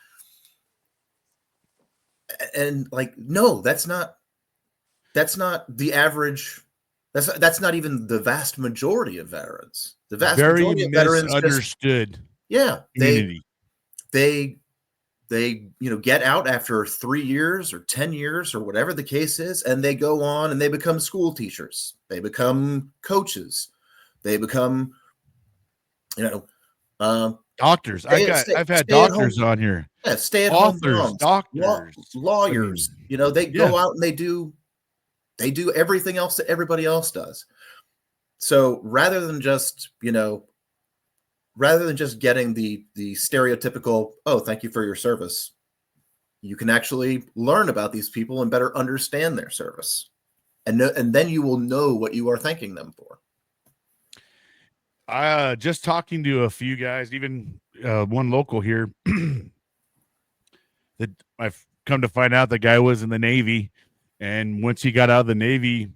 Speaker 3: And no, that's not the average. That's not even the vast majority of veterans. The vast majority of veterans
Speaker 1: misunderstood.
Speaker 3: Community. They get out after 3 years or 10 years or whatever the case is, and they go on and they become school teachers. They become coaches. They become,
Speaker 1: doctors. I've had doctors on here.
Speaker 3: Yeah, stay-at-home moms,
Speaker 1: doctors,
Speaker 3: lawyers. They go out and they do everything else that everybody else does. So rather than just getting the stereotypical, oh, thank you for your service, you can actually learn about these people and better understand their service, and then you will know what you are thanking them for.
Speaker 1: Just talking to a few guys, even one local here, that I've come to find out the guy was in the Navy, and once he got out of the Navy,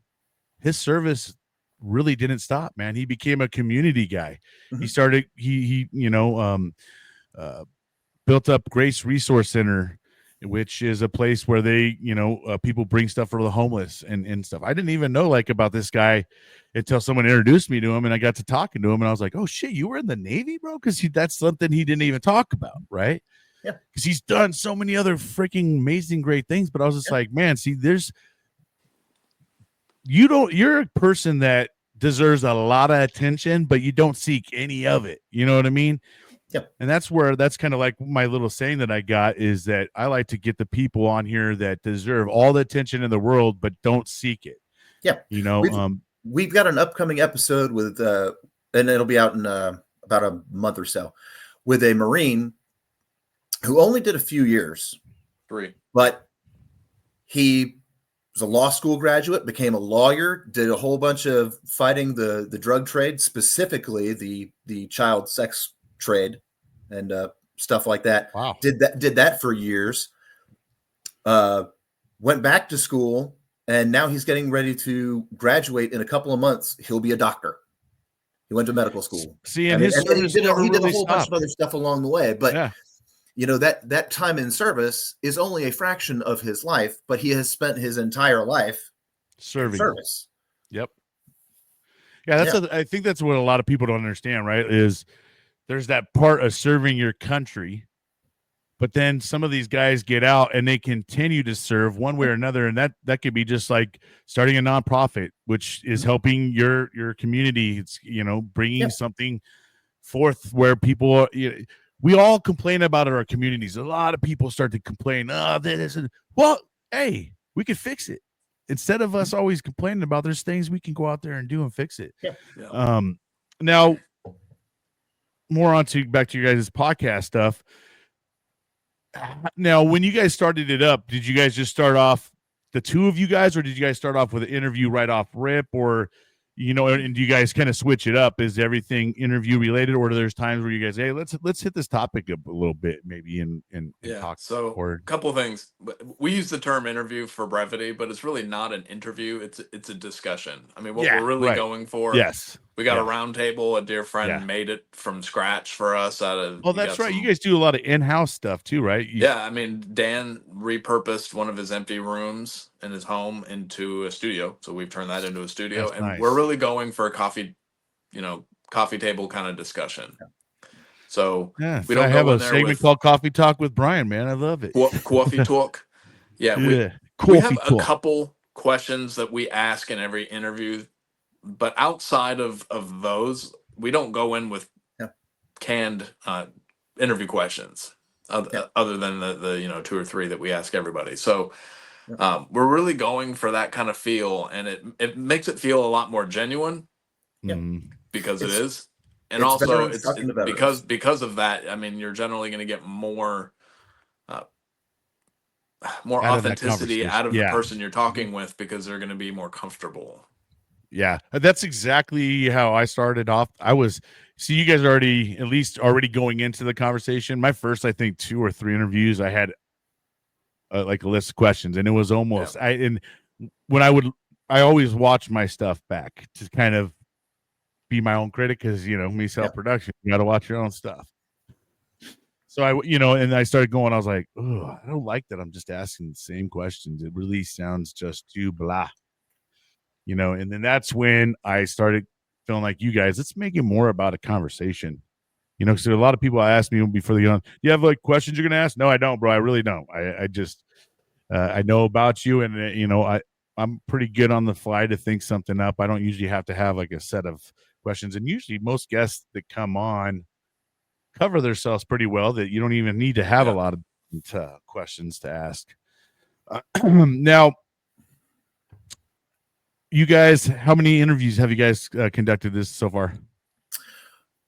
Speaker 1: his service really didn't stop, man. He became a community guy. Mm-hmm. He started, built up Grace Resource Center, which is a place where they, people bring stuff for the homeless and stuff. I didn't even know about this guy until someone introduced me to him, and I got to talking to him, and I was like, oh shit, you were in the Navy, bro? Because that's something he didn't even talk about, right?
Speaker 3: Yeah.
Speaker 1: Because he's done so many other freaking amazing, great things. But I was just like, man, see, you're a person that deserves a lot of attention, but you don't seek any of it. You know what I mean?
Speaker 3: Yep.
Speaker 1: And that's kind of like my little saying that I got, is that I like to get the people on here that deserve all the attention in the world, but don't seek it.
Speaker 3: Yeah. We've got an upcoming episode with, and it'll be out in about a month or so, with a Marine who only did a few years.
Speaker 2: 3.
Speaker 3: But he was a law school graduate, became a lawyer, did a whole bunch of fighting the drug trade, specifically the child sex trade and stuff like that.
Speaker 1: Wow.
Speaker 3: Did that for years. Went back to school, and now he's getting ready to graduate in a couple of months. He'll be a doctor. He went to medical school.
Speaker 1: See, and his service
Speaker 3: he did
Speaker 1: never
Speaker 3: a
Speaker 1: really
Speaker 3: whole bunch
Speaker 1: stopped.
Speaker 3: of other stuff along the way. But
Speaker 1: Yeah.
Speaker 3: that time in service is only a fraction of his life, but he has spent his entire life
Speaker 1: Serving.
Speaker 3: in service.
Speaker 1: Yep. Yeah, I think that's what a lot of people don't understand, right? Is there's that part of serving your country, but then some of these guys get out and they continue to serve one way or another, and that could be just like starting a nonprofit, which is helping your community. It's bringing something forth where people we all complain about our communities. A lot of people start to complain, well, hey, we could fix it. Instead of us always complaining about, there's things we can go out there and do and fix it.
Speaker 3: Yeah.
Speaker 1: Now more back to your guys' podcast stuff. Now, when you guys started it up, did you guys just start off the two of you guys, or did you guys start off with an interview right off rip, or and do you guys kind of switch it up? Is everything interview related, or there's times where you guys, hey, let's hit this topic up a little bit, maybe and talk?
Speaker 2: So a couple of things. We use the term interview for brevity, but it's really not an interview. It's a discussion. I mean, what we're really going for.
Speaker 1: Yes.
Speaker 2: We got a round table. A dear friend made it from scratch for us out of.
Speaker 1: Oh, that's right. You guys do a lot of in-house stuff too, right?
Speaker 2: I mean, Dan repurposed one of his empty rooms in his home into a studio. So we've turned that into a studio.
Speaker 1: That's nice.
Speaker 2: We're really going for a coffee table kind of discussion. So we don't
Speaker 1: have a segment called Coffee Talk with Brian, man. I love it.
Speaker 2: Coffee Talk. Yeah. We have a couple questions that we ask in every interview. But outside of those, we don't go in with canned interview questions other than the 2 or 3 that we ask everybody. So we're really going for that kind of feel, and it makes it feel a lot more genuine because it is. And also it's because of that, I mean, you're generally going to get more authenticity out of the person you're talking with, because they're going to be more comfortable.
Speaker 1: Yeah, that's exactly how I started off. You guys are already going into the conversation. My first, I think, 2 or 3 interviews, I had like a list of questions, and it was almost, I always watch my stuff back to kind of be my own critic, because, me self-production, you got to watch your own stuff. So and I started going, I was like, oh, I don't like that I'm just asking the same questions. It really sounds just too blah. And then that's when I started feeling like, you guys, let's make it more about a conversation. Because a lot of people ask me before they get on, do you have like questions you're going to ask? No, I don't, bro. I really don't. I just, I know about you, and, I'm pretty good on the fly to think something up. I don't usually have to have like a set of questions. And usually most guests that come on cover themselves pretty well, that you don't even need to have a lot of questions to ask. Now, you guys, how many interviews have you guys conducted this so far?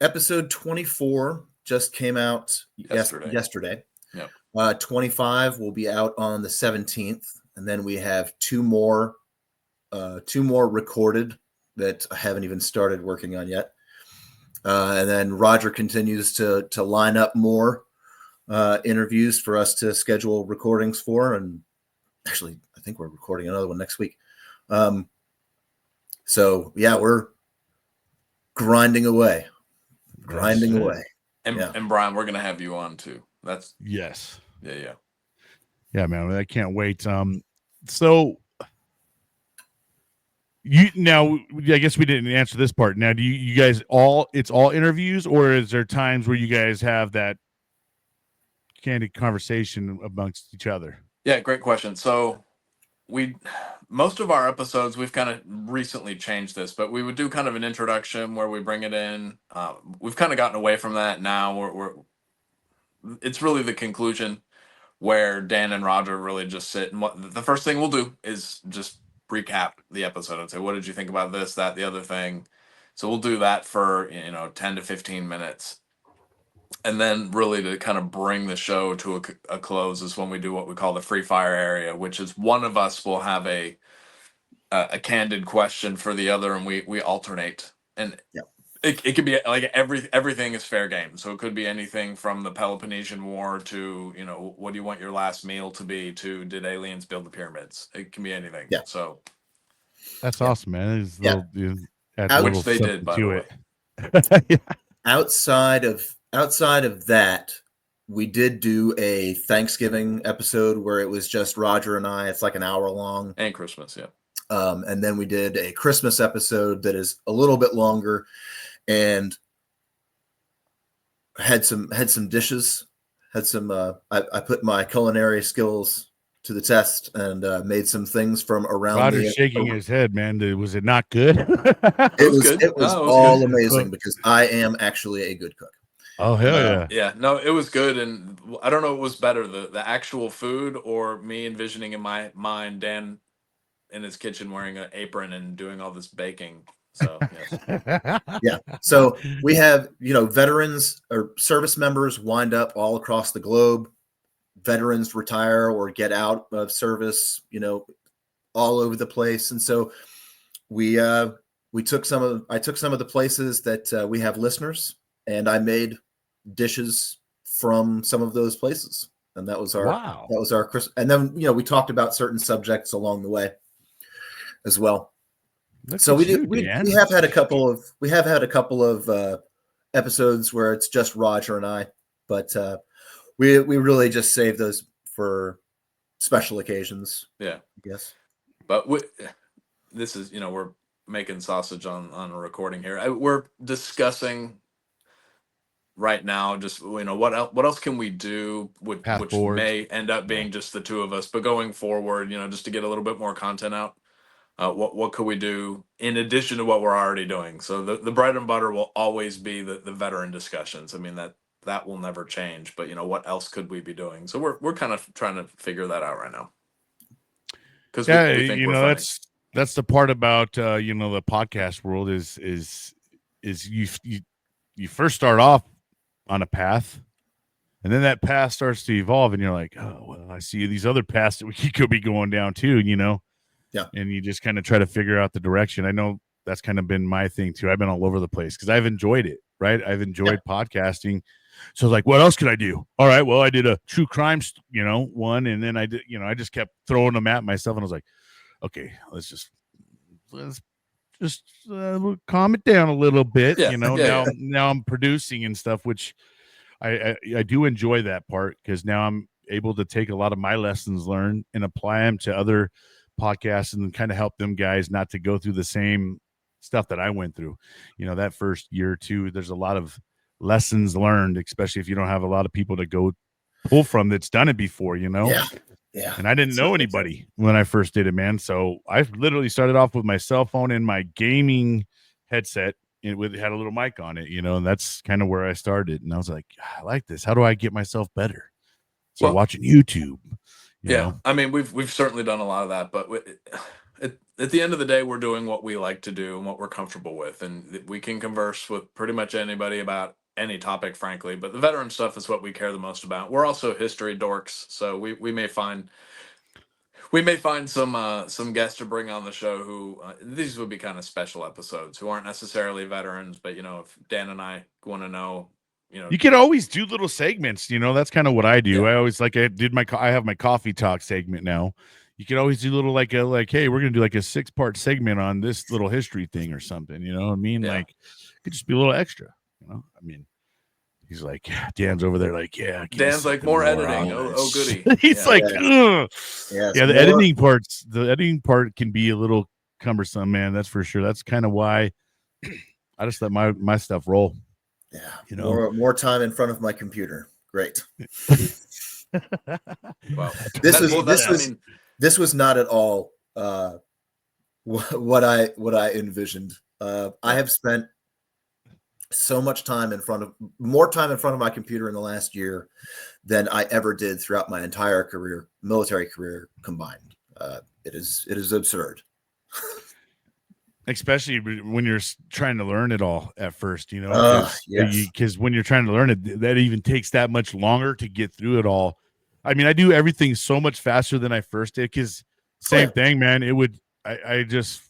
Speaker 3: Episode 24 just came out yesterday. Yep. 25 will be out on the 17th, and then we have two more recorded that I haven't even started working on yet. And then Roger continues to line up more interviews for us to schedule recordings for, and actually, I think we're recording another one next week. So we're grinding away.
Speaker 2: And Brian, we're gonna have you on too. That's
Speaker 1: yes.
Speaker 2: Yeah,
Speaker 1: man. I can't wait. So I guess we didn't answer this part. Now, do you guys it's all interviews, or is there times where you guys have that candid conversation amongst each other?
Speaker 2: Yeah, great question. So most of our episodes, we've kind of recently changed this, but we would do kind of an introduction where we bring it in. We've kind of gotten away from that now. It's really the conclusion where Dan and Roger really just sit, and the first thing we'll do is just recap the episode and say, what did you think about this, that, the other thing? So we'll do that for 10 to 15 minutes. And then really to kind of bring the show to a close is when we do what we call the free fire area, which is one of us will have a candid question for the other, and we alternate. And
Speaker 3: Yeah.
Speaker 2: it could be like everything is fair game. So it could be anything from the Peloponnesian War to, you know, what do you want your last meal to be, to did aliens build the pyramids? It can be anything.
Speaker 3: Yeah.
Speaker 2: So
Speaker 1: That's
Speaker 3: Yeah.
Speaker 1: awesome, man. It's
Speaker 3: Yeah.
Speaker 1: add a
Speaker 2: which
Speaker 1: little
Speaker 2: they did,
Speaker 1: something
Speaker 2: by
Speaker 1: to
Speaker 2: the way.
Speaker 1: it. Yeah.
Speaker 3: Outside of that, we did do a Thanksgiving episode where it was just Roger and I. It's like an hour long.
Speaker 2: And Christmas, yeah.
Speaker 3: And then we did a Christmas episode that is a little bit longer, and had some dishes. Had some. I put my culinary skills to the test and made some things from around.
Speaker 1: Roger's shaking his head, man. Was it not good?
Speaker 3: It was
Speaker 2: good.
Speaker 3: It was
Speaker 2: No, it was
Speaker 3: all
Speaker 2: good.
Speaker 3: amazing because I am actually a good cook.
Speaker 1: Oh hell yeah!
Speaker 2: Yeah, no, it was good, and I don't know what was better, the actual food or me envisioning in my mind Dan in his kitchen wearing an apron and doing all this baking. So yes.
Speaker 3: Yeah. So we have, veterans or service members wind up all across the globe. Veterans retire or get out of service, all over the place. And so I took some of the places that we have listeners, and I made dishes from some of those places. And that was our Christmas. And then, we talked about certain subjects along the way as well. So we have had a couple of episodes where it's just Roger and I, but we really just save those for special occasions.
Speaker 2: Yeah.
Speaker 3: I guess.
Speaker 2: But this is, we're making sausage on a recording here. We're discussing right now just, what else can we do which may end up being just the two of us, but going forward, just to get a little bit more content out. What could we do in addition to what we're already doing? So the bread and butter will always be the veteran discussions. I mean, that will never change, but what else could we be doing? So we're kind of trying to figure that out right now. Because we think we're funny.
Speaker 1: That's the part about the podcast world is you first start off on a path, and then that path starts to evolve, and you're like, oh well, I see these other paths that we could be going down too,
Speaker 3: Yeah.
Speaker 1: And you just kind of try to figure out the direction. I know that's kind of been my thing too. I've been all over the place because I've enjoyed it, right? I've enjoyed podcasting. So like, what else could I do? All right, well, I did a true crime, one, and then I did, I just kept throwing them at myself, and I was like, okay, let's just calm it down a little bit. Now I'm producing and stuff, which I do enjoy that part because now I'm able to take a lot of my lessons learned and apply them to other podcasts and kind of help them guys not to go through the same stuff that I went through. That first year or two, there's a lot of lessons learned, especially if you don't have a lot of people to go pull from that's done it before,
Speaker 3: Yeah.
Speaker 1: And I didn't know anybody when I first did it, man. So I literally started off with my cell phone and my gaming headset. It had a little mic on it, and that's kind of where I started. And I was like, I like this. How do I get myself better? So watching YouTube. You know?
Speaker 2: I mean, we've certainly done a lot of that, but at the end of the day, we're doing what we like to do and what we're comfortable with, and we can converse with pretty much anybody about any topic, frankly. But the veteran stuff is what we care the most about. We're also history dorks, so we may find some guests to bring on the show who these would be kind of special episodes who aren't necessarily veterans, but if Dan and I want to know.
Speaker 1: You can always do little segments, that's kind of what I do.
Speaker 2: Yeah.
Speaker 1: I always I have my coffee talk segment now. You can always do little hey, we're going to do like a 6-part segment on this little history thing or something, you know what I mean?
Speaker 2: Yeah.
Speaker 1: Like it could just be a little extra, I mean, he's like, Dan's over there like, yeah.
Speaker 2: Dan's like more editing. Oh, goody.
Speaker 1: He's like, ugh.
Speaker 3: Yeah,
Speaker 1: The editing part can be a little cumbersome, man. That's for sure. That's kind of why I just let my stuff roll.
Speaker 3: Yeah, more time in front of my computer. Great.
Speaker 2: Wow.
Speaker 3: This was not at all what I envisioned. I have spent so much time more time in front of my computer in the last year than I ever did throughout my entire military career combined. It is absurd.
Speaker 1: especially when you're trying to learn it all at first, you know,
Speaker 3: Yes.
Speaker 1: because when you're trying to learn it, that even takes that much longer to get through it all. I mean, I do everything so much faster than I first did, because same thing, man. It would, I just,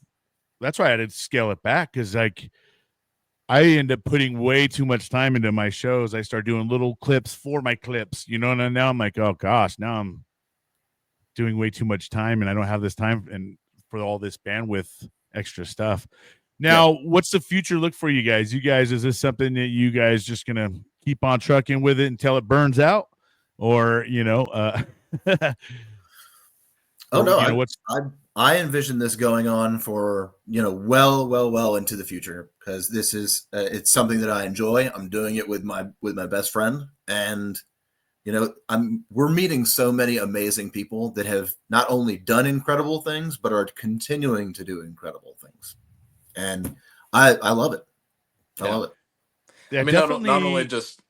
Speaker 1: that's why I had to scale it back, because like I end up putting way too much time into my shows. I start doing little clips for my clips, you know, and now I'm like, oh gosh, now I'm doing way too much time and I don't have this time and for all this bandwidth extra stuff. Now, what's the future look for you guys? You guys, is this something that you guys just gonna keep on trucking with it until it burns out, or you know?
Speaker 3: Oh no,
Speaker 1: you know,
Speaker 3: I envision this going on for, you know, well into the future, because this is it's something that I enjoy. I'm doing it with my best friend, and you know, we're meeting so many amazing people that have not only done incredible things, but are continuing to do incredible things. And I love it. I love it.
Speaker 1: Yeah,
Speaker 2: I mean,
Speaker 1: definitely.
Speaker 2: not only just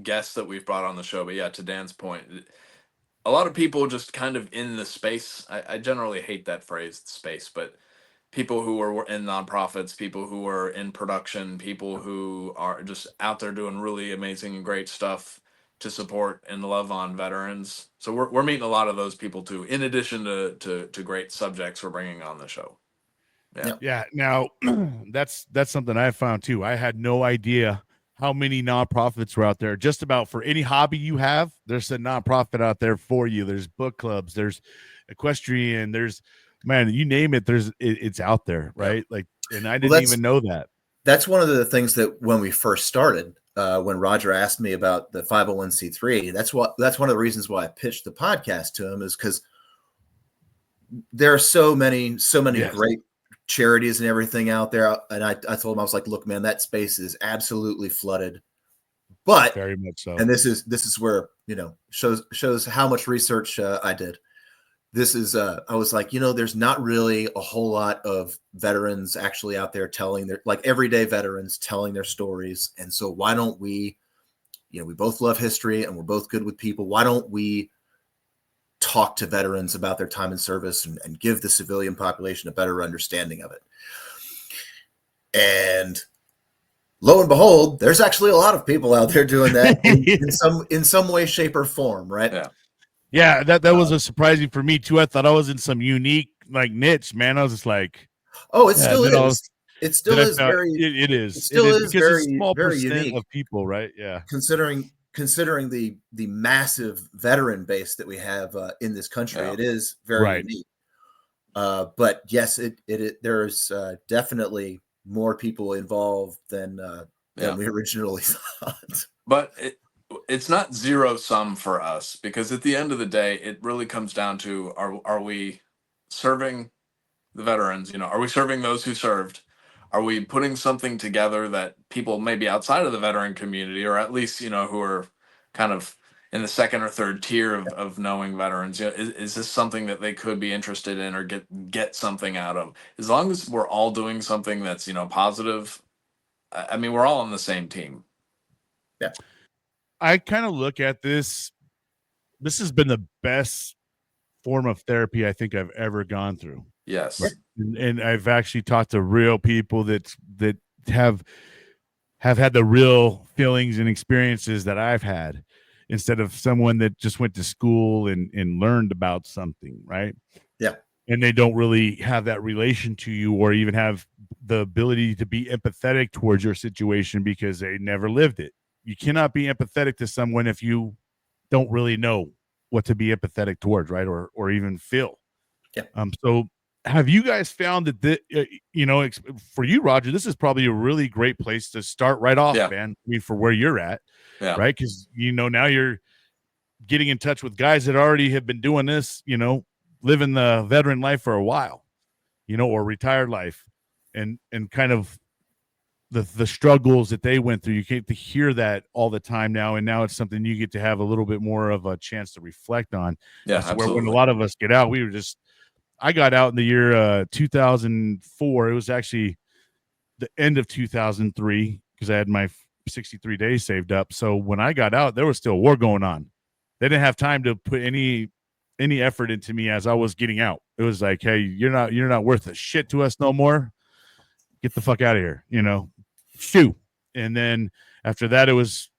Speaker 2: guests that we've brought on the show, but yeah, to Dan's point, a lot of people just kind of in the space. I generally hate that phrase, space, but people who are in nonprofits, people who are in production, people who are just out there doing really amazing and great stuff to support and love on veterans. So we're meeting a lot of those people too, in addition to great subjects we're bringing on the show.
Speaker 1: Yeah. Now, that's something I found too. I had no idea how many nonprofits were out there. Just about for any hobby you have, there's a nonprofit out there for you. There's book clubs, there's equestrian, there's, man, you name it, it's out there, right? Like, and I didn't even know that.
Speaker 3: That's one of the things that when we first started, when Roger asked me about the 501c3, that's one of the reasons why I pitched the podcast to him, is because there are so many great charities and everything out there. And I told him, I was like, look, man, that space is absolutely flooded, but
Speaker 1: very much so.
Speaker 3: And this is where, you know, shows how much research I did. This is, I was like, you know, there's not really a whole lot of veterans actually out there telling their, like, everyday veterans telling their stories. And so why don't we, you know, we both love history and we're both good with people. Why don't we talk to veterans about their time in service and give the civilian population a better understanding of it? And lo and behold, there's actually a lot of people out there doing that in some way, shape, or form, right?
Speaker 1: Yeah, that was a surprising for me too. I thought I was in some unique like niche, man. I was just like,
Speaker 3: oh, it still is. It still is very.
Speaker 1: It is.
Speaker 3: It still is very,
Speaker 1: it's a small
Speaker 3: very
Speaker 1: percent
Speaker 3: unique
Speaker 1: of people, right? Yeah.
Speaker 3: Considering the massive veteran base that we have in this country, it is very unique. But yes, there's definitely more people involved than we originally thought.
Speaker 2: But it's not zero sum for us, because at the end of the day, it really comes down to, are we serving the veterans? You know, are we serving those who served? Are we putting something together that people maybe outside of the veteran community, or at least, you know, who are kind of in the second or third tier of knowing veterans, you know, is this something that they could be interested in or get something out of? As long as we're all doing something that's, you know, positive, I mean, we're all on the same team.
Speaker 3: Yeah.
Speaker 1: I kind of look at this has been the best form of therapy I think I've ever gone through.
Speaker 2: Yes.
Speaker 1: Right? And I've actually talked to real people that have had the real feelings and experiences that I've had, instead of someone that just went to school and learned about something, right?
Speaker 3: Yeah.
Speaker 1: And they don't really have that relation to you, or even have the ability to be empathetic towards your situation because they never lived it. You cannot be empathetic to someone if you don't really know what to be empathetic towards, right? Or even feel.
Speaker 3: Yeah.
Speaker 1: So have you guys found that you know, for you, Roger, this is probably a really great place to start right off, man. I mean, for where you're at, right? Because, you know, now you're getting in touch with guys that already have been doing this, you know, living the veteran life for a while, you know, or retired life, and kind of the struggles that they went through. You get to hear that all the time now, and now it's something you get to have a little bit more of a chance to reflect on.
Speaker 2: Yeah, absolutely.
Speaker 1: Where when a lot of us get out, I got out in the year 2004. It was actually the end of 2003, because I had my 63 days saved up. So when I got out, there was still war going on. They didn't have time to put any effort into me as I was getting out. It was like, hey, you're not worth a shit to us no more. get the fuck out of here, shoo. And then after that, it was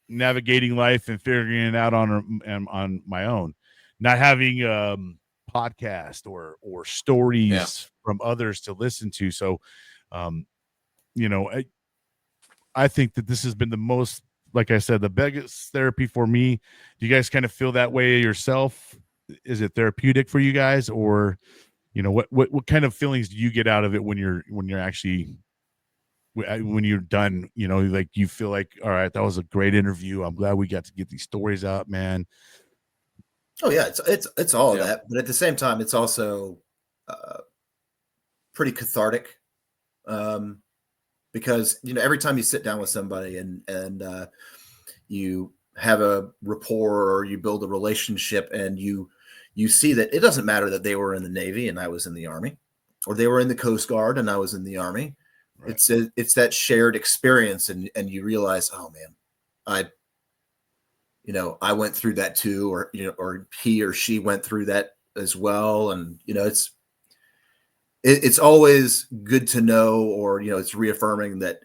Speaker 1: navigating life and figuring it out on my own, not having podcast or stories from others to listen to. So, I think that this has been the most, like I said, the biggest therapy for me. Do you guys kind of feel that way yourself? Is it therapeutic for you guys, or what kind of feelings do you get out of it when you're actually when you're done? Like you feel like, all right, that was a great interview. I'm glad we got to get these stories out, man.
Speaker 3: Oh yeah, it's all of that, but at the same time, it's also pretty cathartic, because every time you sit down with somebody and you have a rapport or you build a relationship, and you see that it doesn't matter that they were in the Navy and I was in the Army, or they were in the Coast Guard and I was in the Army. Right. It's that shared experience, and you realize, oh man, I went through that too, or or he or she went through that as well, and it's always good to know, or it's reaffirming that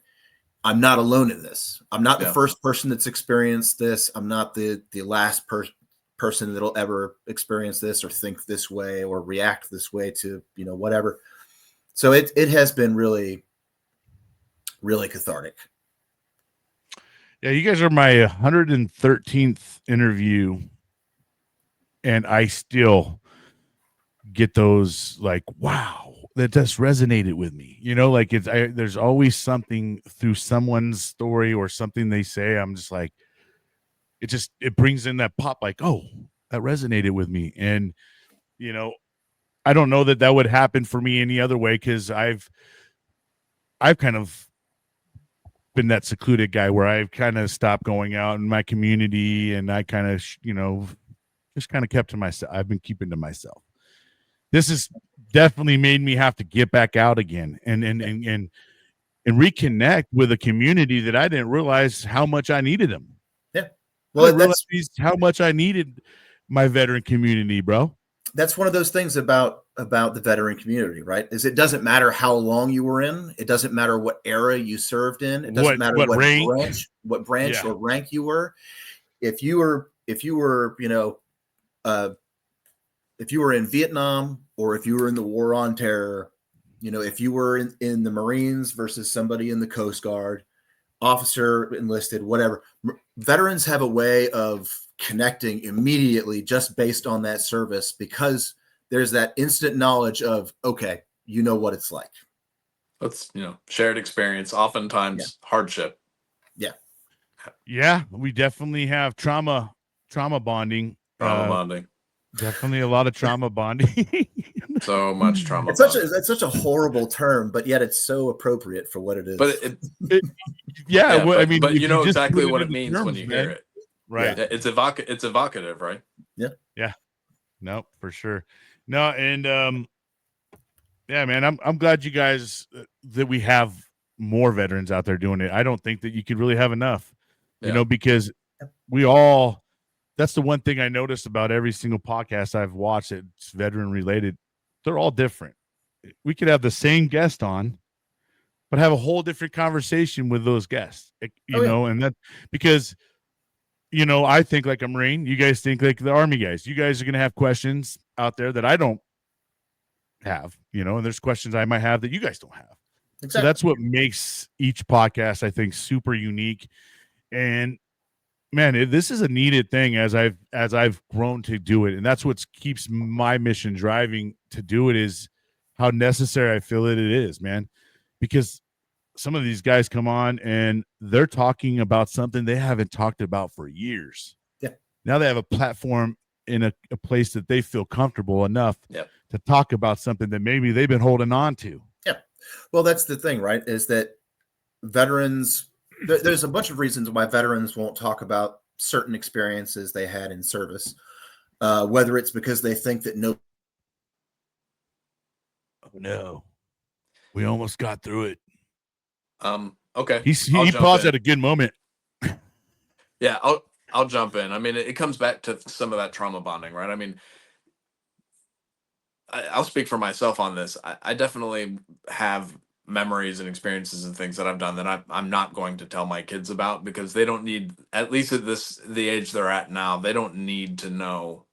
Speaker 3: I'm not alone in this. I'm not the first person that's experienced this. I'm not the last person that'll ever experience this or think this way or react this way to whatever. So it has been really, really cathartic.
Speaker 1: Yeah, you guys are my 113th interview, and I still get those like, wow, that just resonated with me. Like there's always something through someone's story or something they say. I'm just like, it brings in that pop, like, oh, that resonated with me. And, I don't know that would happen for me any other way, because I've kind of been that secluded guy where I've kind of stopped going out in my community, and I kind of, just kind of kept to myself. I've been keeping to myself. This has definitely made me have to get back out again and reconnect with a community that I didn't realize how much I needed them.
Speaker 3: Yeah. Well,
Speaker 1: that's how much I needed my veteran community, bro.
Speaker 3: That's one of those things about the veteran community, right? Is it doesn't matter how long you were in. It doesn't matter what era you served in. It doesn't matter what branch or rank you were. If you were if you were in Vietnam, or if you were in the War on Terror, if you were in the Marines versus somebody in the Coast Guard, officer, enlisted, whatever, veterans have a way of connecting immediately just based on that service, because there's that instant knowledge of, okay, what it's like.
Speaker 2: That's, shared experience, oftentimes hardship.
Speaker 3: Yeah.
Speaker 1: Yeah. We definitely have trauma bonding. Definitely a lot of trauma bonding.
Speaker 2: So much trauma.
Speaker 3: It's such a horrible term, but yet it's so appropriate for what it is.
Speaker 2: But but you know exactly what it means when you hear it.
Speaker 1: Right.
Speaker 2: Yeah, it's evocative, right?
Speaker 3: Yeah.
Speaker 1: Yeah. No, for sure. No, and yeah, man, I'm glad you guys that we have more veterans out there doing it. I don't think that you could really have enough. Because we all, that's the one thing I noticed about every single podcast I've watched that's veteran related. They're all different. We could have the same guest on, but have a whole different conversation with those guests, and that because, I think like a Marine, you guys think like the Army guys. You guys are going to have questions out there that I don't have, and there's questions I might have that you guys don't have. Exactly. So that's what makes each podcast, I think, super unique. And man, this is a needed thing as I've grown to do it. And that's what keeps my mission driving to do it, is how necessary I feel it is, man. Because some of these guys come on and they're talking about something they haven't talked about for years.
Speaker 3: Yeah.
Speaker 1: Now they have a platform in a place that they feel comfortable enough to talk about something that maybe they've been holding on to.
Speaker 3: Yeah. Well, that's the thing, right? Is that veterans, there's a bunch of reasons why veterans won't talk about certain experiences they had in service, whether it's because they think that
Speaker 1: no, we almost got through it.
Speaker 2: Okay.
Speaker 1: He paused at a good moment.
Speaker 2: Yeah, I'll jump in. I mean, it comes back to some of that trauma bonding, right? I mean, I'll speak for myself on this. I definitely have memories and experiences and things that I've done that I'm not going to tell my kids about, because they don't need, at least at the age they're at now, they don't need to know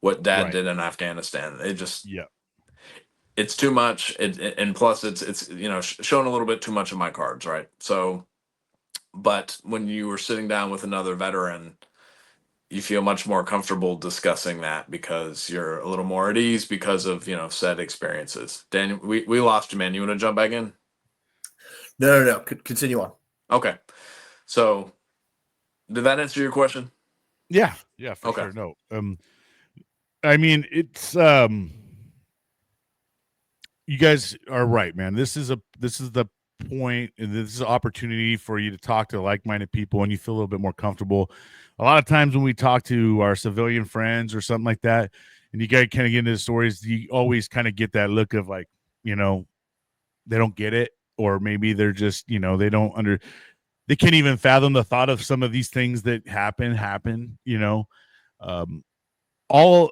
Speaker 2: what dad
Speaker 1: Right.
Speaker 2: did in Afghanistan. It just,
Speaker 1: Yeah.
Speaker 2: it's too much. And plus it's showing a little bit too much of my cards, right? So, but when you were sitting down with another veteran, you feel much more comfortable discussing that because you're a little more at ease because of, said experiences. Dan, we lost you, man. You want to jump back in?
Speaker 3: No. Continue on.
Speaker 2: Okay. So did that answer your question?
Speaker 1: Yeah, for
Speaker 2: Okay.
Speaker 1: sure. No. I mean, it's you guys are right, man. This is the point, and this is an opportunity for you to talk to like-minded people, and you feel a little bit more comfortable. A lot of times when we talk to our civilian friends or something like that, and you guys kind of get into the stories, you always kind of get that look of like, they don't get it, or maybe they're just, they can't even fathom the thought of some of these things that happen. All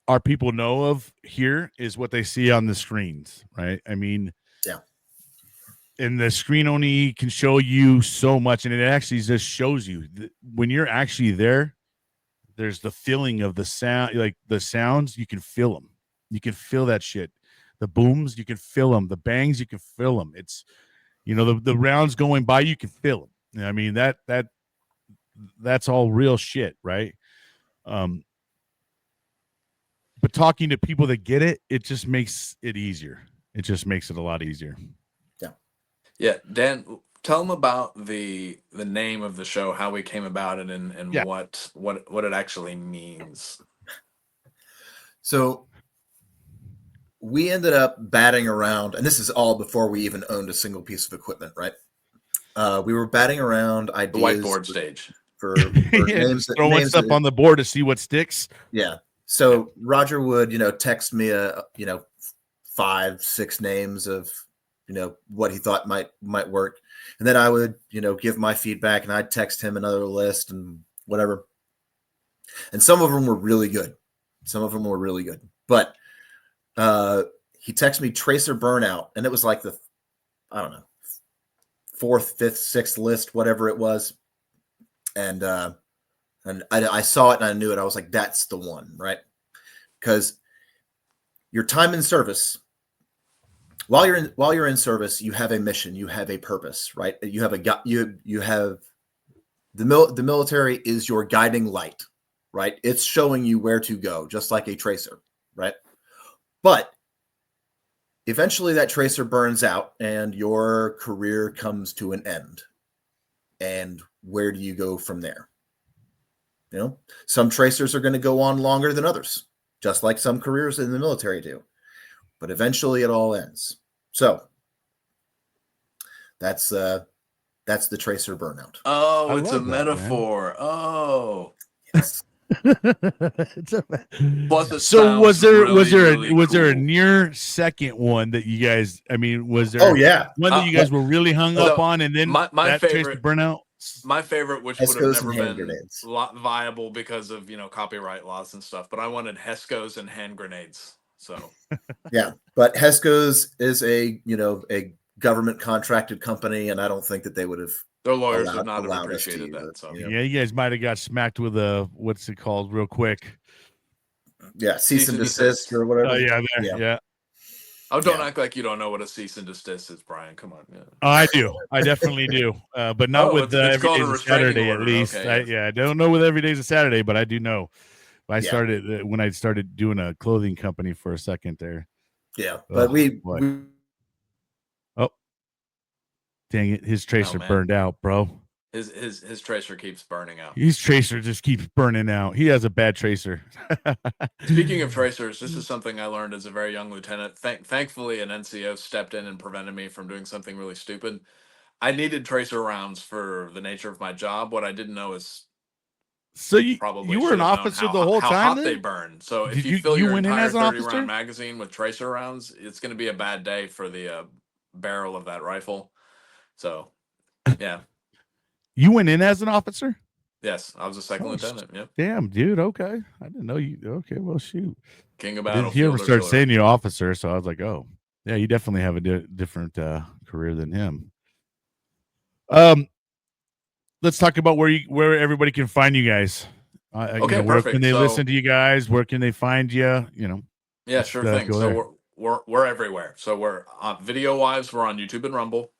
Speaker 1: our people know of here is what they see on the screens, right? I mean,
Speaker 3: yeah.
Speaker 1: And the screen only can show you so much, and it actually just shows you when you're actually there. There's the feeling of the sound, like the sounds, you can feel them. You can feel that shit. The booms, you can feel them. The bangs, you can feel them. It's, the rounds going by, you can feel them. I mean, that's all real shit, right? But talking to people that get it, it just makes it easier. It just makes it a lot easier.
Speaker 2: Yeah, Dan, tell them about the name of the show, how we came about it, and what it actually means.
Speaker 3: So we ended up batting around, and this is all before we even owned a single piece of equipment, right? We were batting around ideas.
Speaker 2: The whiteboard stage.
Speaker 3: For
Speaker 1: names, throwing stuff on the board to see what sticks.
Speaker 3: Yeah. So Roger would, text me 5-6 names of, what he thought might work. And then I would, give my feedback, and I'd text him another list and whatever. And some of them were really good. But he texted me Tracer Burnout, and it was like the, I don't know, 4th, 5th, 6th list, whatever it was. And I saw it and I knew it. I was like, that's the one, right? Because your time in service, while you're in service, you have a mission, you have a purpose, right? You have the military is your guiding light, right? It's showing you where to go, just like a tracer, right? But eventually that tracer burns out and your career comes to an end. And where do you go from there? Some tracers are going to go on longer than others, just like some careers in the military do. But eventually it all ends. So that's the tracer burnout.
Speaker 2: Oh, it's a metaphor. Man. Oh.
Speaker 3: Yes.
Speaker 2: Plus,
Speaker 1: so was there a near second one that you guys, I mean, was there one that you guys were really hung up on, and then
Speaker 2: my favorite
Speaker 1: burnout?
Speaker 2: My favorite, which would have never been
Speaker 3: grenades.
Speaker 2: Viable because of copyright laws and stuff, but I wanted Hescos and hand grenades. So
Speaker 3: yeah, but Hescos is a government contracted company, and I don't think that they would have.
Speaker 2: Their lawyers would not have appreciated that. So
Speaker 1: yeah, you guys might have got smacked with a, what's it called, real quick?
Speaker 3: Yeah, cease and desist or whatever.
Speaker 1: Yeah.
Speaker 2: Oh, don't act like you don't know what a cease and desist is, Brian. Come on. Yeah.
Speaker 1: Oh, I do. I definitely do. But not with every day's a Saturday,
Speaker 2: order.
Speaker 1: At least.
Speaker 2: Okay,
Speaker 1: I don't know with every day's a Saturday, but I do know. I started when I started doing a clothing company for a second there.
Speaker 3: Yeah, but
Speaker 1: oh, dang it! His tracer burned out, bro.
Speaker 2: His tracer keeps burning out.
Speaker 1: His tracer just keeps burning out. He has a bad tracer.
Speaker 2: Speaking of tracers, this is something I learned as a very young lieutenant. Thankfully, an NCO stepped in and prevented me from doing something really stupid. I needed rounds for the nature of my job. What I didn't know is
Speaker 1: so you were an officer the whole time.
Speaker 2: How hot
Speaker 1: then?
Speaker 2: they burn. So if you fill your
Speaker 1: went
Speaker 2: entire
Speaker 1: in as an
Speaker 2: 30-round magazine with tracer rounds, it's going to be a bad day for the barrel of that rifle. So, yeah.
Speaker 1: You went in as an officer?
Speaker 2: Yes, I was a second lieutenant. Yep.
Speaker 1: Damn, dude. Okay, I didn't know you. Okay, well, shoot.
Speaker 2: King of battlefield.
Speaker 1: Did you ever start saying you're officer? So I was like, oh, Yeah, you definitely have a different career than him. Let's talk about where everybody can find you guys.
Speaker 2: Okay,
Speaker 1: Where can
Speaker 2: perfect.
Speaker 1: they
Speaker 2: So
Speaker 1: listen to you guys? Where can they find you?
Speaker 2: yeah,
Speaker 1: Let's
Speaker 2: sure thing.
Speaker 1: go there.
Speaker 2: So we're everywhere. So we're video wise, we're on YouTube and Rumble.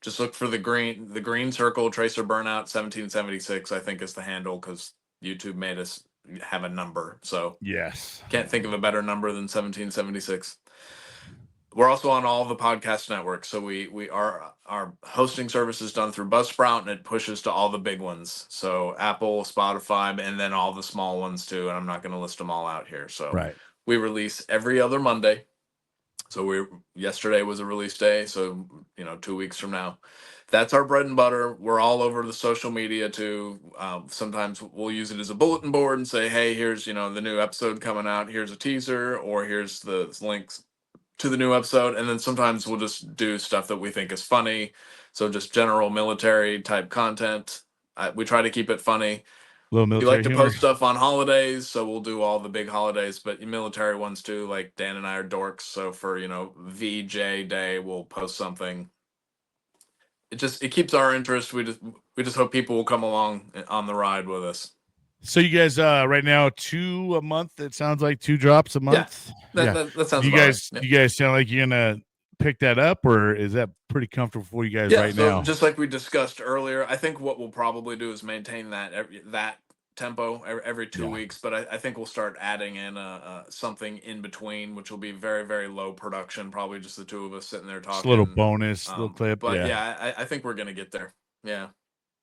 Speaker 2: Just look for the green circle Tracer Burnout 1776. I think is the handle because YouTube made us have a number. So
Speaker 1: Yes.
Speaker 2: can't think of a better number than 1776. We're also on all the podcast networks. So our hosting service is done through Buzzsprout and it pushes to all the big ones. So Apple, Spotify, and then all the small ones too. And I'm not going to list them all out here. So
Speaker 1: Right.
Speaker 2: we release every other Monday. So yesterday was a release day. So 2 weeks from now, that's our bread and butter. We're all over the social media too. Sometimes we'll use it as a bulletin board and say, hey, here's the new episode coming out. Here's a teaser, or here's the links to the new episode. And then sometimes we'll just do stuff that we think is funny. So just general military type content. We try to keep it funny.
Speaker 1: Little
Speaker 2: We
Speaker 1: military
Speaker 2: like to
Speaker 1: humor.
Speaker 2: post stuff on holidays, so we'll do all the big holidays, but military ones too. Like Dan and I are dorks, so for VJ Day, we'll post something. It keeps our interest. We just hope people will come along on the ride with us.
Speaker 1: So you guys, right now, 2 a month. It sounds like 2 drops a month.
Speaker 2: That sounds.
Speaker 1: You
Speaker 2: about
Speaker 1: guys,
Speaker 2: right.
Speaker 1: you guys sound like you're gonna pick that up, or is that pretty comfortable for you guys right
Speaker 2: so
Speaker 1: now?
Speaker 2: just like we discussed earlier, I think what we'll probably do is maintain that tempo every 2 weeks, but I think we'll start adding in something in between, which will be very, very low production, probably just the two of us sitting there talking.
Speaker 1: Just a little bonus, little clip.
Speaker 2: But I think we're gonna get there. Yeah,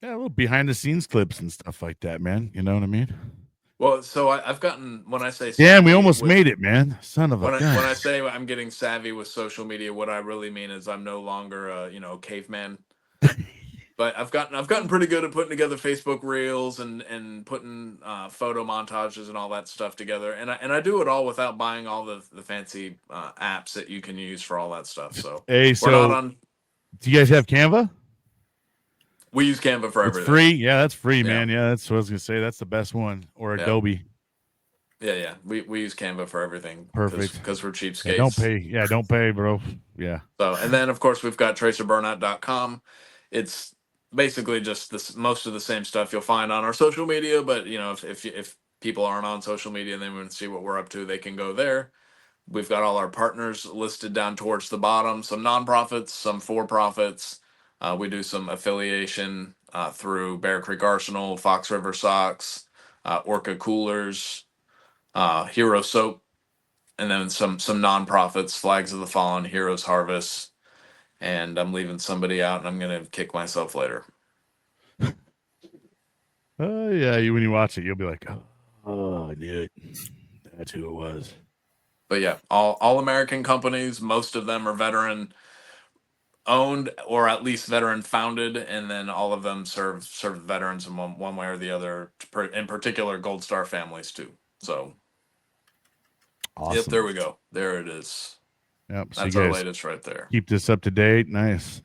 Speaker 1: a little behind the scenes clips and stuff like that, man. You know what I mean?
Speaker 2: Well, so I've gotten, when I say
Speaker 1: Damn, we
Speaker 2: savvy
Speaker 1: almost
Speaker 2: with-
Speaker 1: made it, man. Son of a
Speaker 2: when
Speaker 1: gun.
Speaker 2: I say I'm getting savvy with social media, what I really mean is I'm no longer a caveman. But I've gotten pretty good at putting together Facebook reels and putting photo montages and all that stuff together, and I do it all without buying all the fancy apps that you can use for all that stuff. So
Speaker 1: Hey,
Speaker 2: we're not on.
Speaker 1: Do you guys have Canva?
Speaker 2: We use Canva for everything.
Speaker 1: It's free. Yeah, that's free,
Speaker 2: Yeah.
Speaker 1: man. Yeah, that's what I was gonna say. That's the best one. Or Adobe.
Speaker 2: Yeah. We use Canva for everything.
Speaker 1: Perfect.
Speaker 2: Because we're cheapskates.
Speaker 1: Yeah, don't pay. Yeah, don't pay, bro. Yeah.
Speaker 2: So, and then of course we've got tracerburnout.com. It's basically just most of the same stuff you'll find on our social media, but if people aren't on social media and they want to see what we're up to, they can go there. We've got all our partners listed down towards the bottom, some nonprofits, some for-profits. We do some affiliation through Bear Creek Arsenal, Fox River Socks, Orca Coolers, Hero Soap, and then some nonprofits, Flags of the Fallen, Heroes Harvest, and I'm leaving somebody out, and I'm gonna kick myself later.
Speaker 1: Oh yeah, when you watch it, you'll be like, oh, I knew it. That's who it was.
Speaker 2: But yeah, all American companies, most of them are veteran owned or at least veteran founded, and then all of them serve veterans in one way or the other. In particular, Gold Star families too. So,
Speaker 1: Awesome.
Speaker 2: Yep, there we go. There it is.
Speaker 1: Yep. So
Speaker 2: That's
Speaker 1: you
Speaker 2: our
Speaker 1: guys
Speaker 2: latest right there.
Speaker 1: keep this up to date. Nice.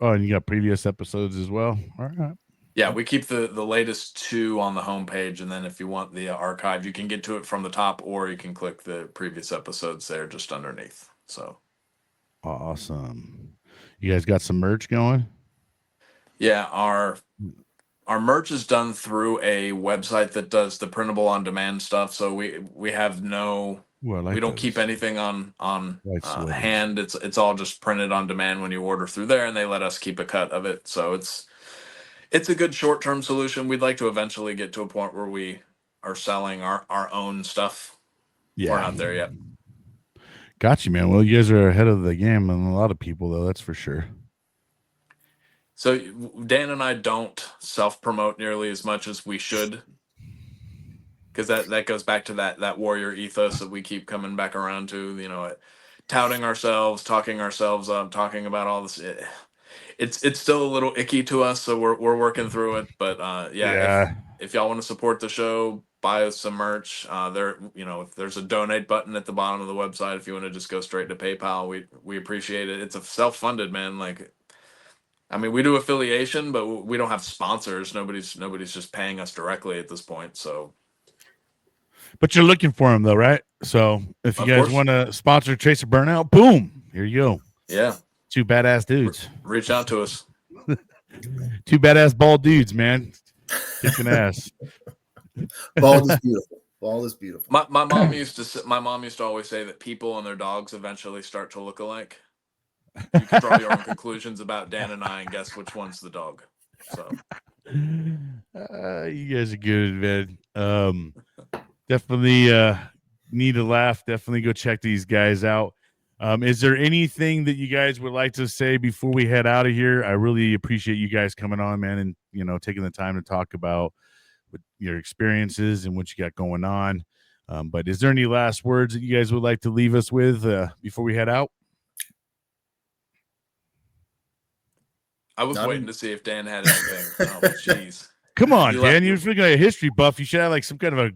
Speaker 1: And you got previous episodes as well. All right.
Speaker 2: Yeah, we keep the latest 2 on the homepage, and then if you want the archive, you can get to it from the top, or you can click the previous episodes there just underneath. So
Speaker 1: awesome. You guys got some merch going?
Speaker 2: Yeah, our merch is done through a website that does the printable on demand stuff. So we have no. We don't keep anything on hand. It's all just printed on demand when you order through there, and they let us keep a cut of it. So it's a good short-term solution. We'd like to eventually get to a point where we are selling our own stuff.
Speaker 1: Yeah.
Speaker 2: We're not there yet.
Speaker 1: Got you, man. Well, you guys are ahead of the game than a lot of people, though. That's for sure.
Speaker 2: So Dan and I don't self-promote nearly as much as we should, because that goes back to that warrior ethos that we keep coming back around to. Touting ourselves, talking ourselves up, talking about all this. It's still a little icky to us, so we're working through it. But if y'all want to support the show, buy us some merch. There's a donate button at the bottom of the website if you want to just go straight to PayPal. We appreciate it. It's a self-funded, man. We do affiliation, but we don't have sponsors. Nobody's just paying us directly at this point. So
Speaker 1: But you're looking for them though, right? So if you
Speaker 2: Of
Speaker 1: guys
Speaker 2: course.
Speaker 1: want to sponsor Tracer Burnout, boom, here you go.
Speaker 2: Yeah.
Speaker 1: Two badass dudes.
Speaker 2: Reach out to us.
Speaker 1: Two badass bald dudes, man. Kicking ass.
Speaker 3: Bald is beautiful. Bald is beautiful.
Speaker 2: My mom used to always say that people and their dogs eventually start to look alike. You can draw your own conclusions about Dan and I and guess which one's the dog. So
Speaker 1: You guys are good, man. Definitely need a laugh. Definitely go check these guys out. Is there anything that you guys would like to say before we head out of here? I really appreciate you guys coming on, man, and taking the time to talk about your experiences and what you got going on. But is there any last words that you guys would like to leave us with before we head out?
Speaker 2: I was waiting to see if Dan had anything. Oh, jeez.
Speaker 1: Come on, Dan. You're feeling like a history buff. You should have like some kind of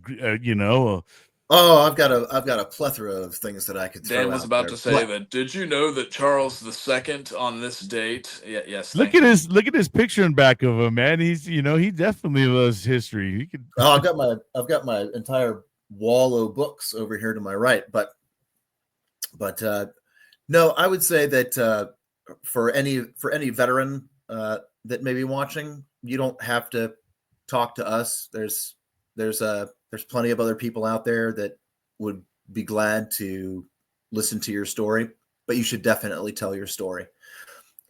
Speaker 3: Oh, I've got a plethora of things that I could.
Speaker 2: Dan was about to say that. Did you know that Charles II on this date? Yes.
Speaker 1: Look at his picture in back of him, man. He's he definitely loves history. He could.
Speaker 3: Oh, I've got my entire wall of books over here to my right, but no, I would say that for any veteran that may be watching, you don't have to talk to us. There's plenty of other people out there that would be glad to listen to your story, but you should definitely tell your story.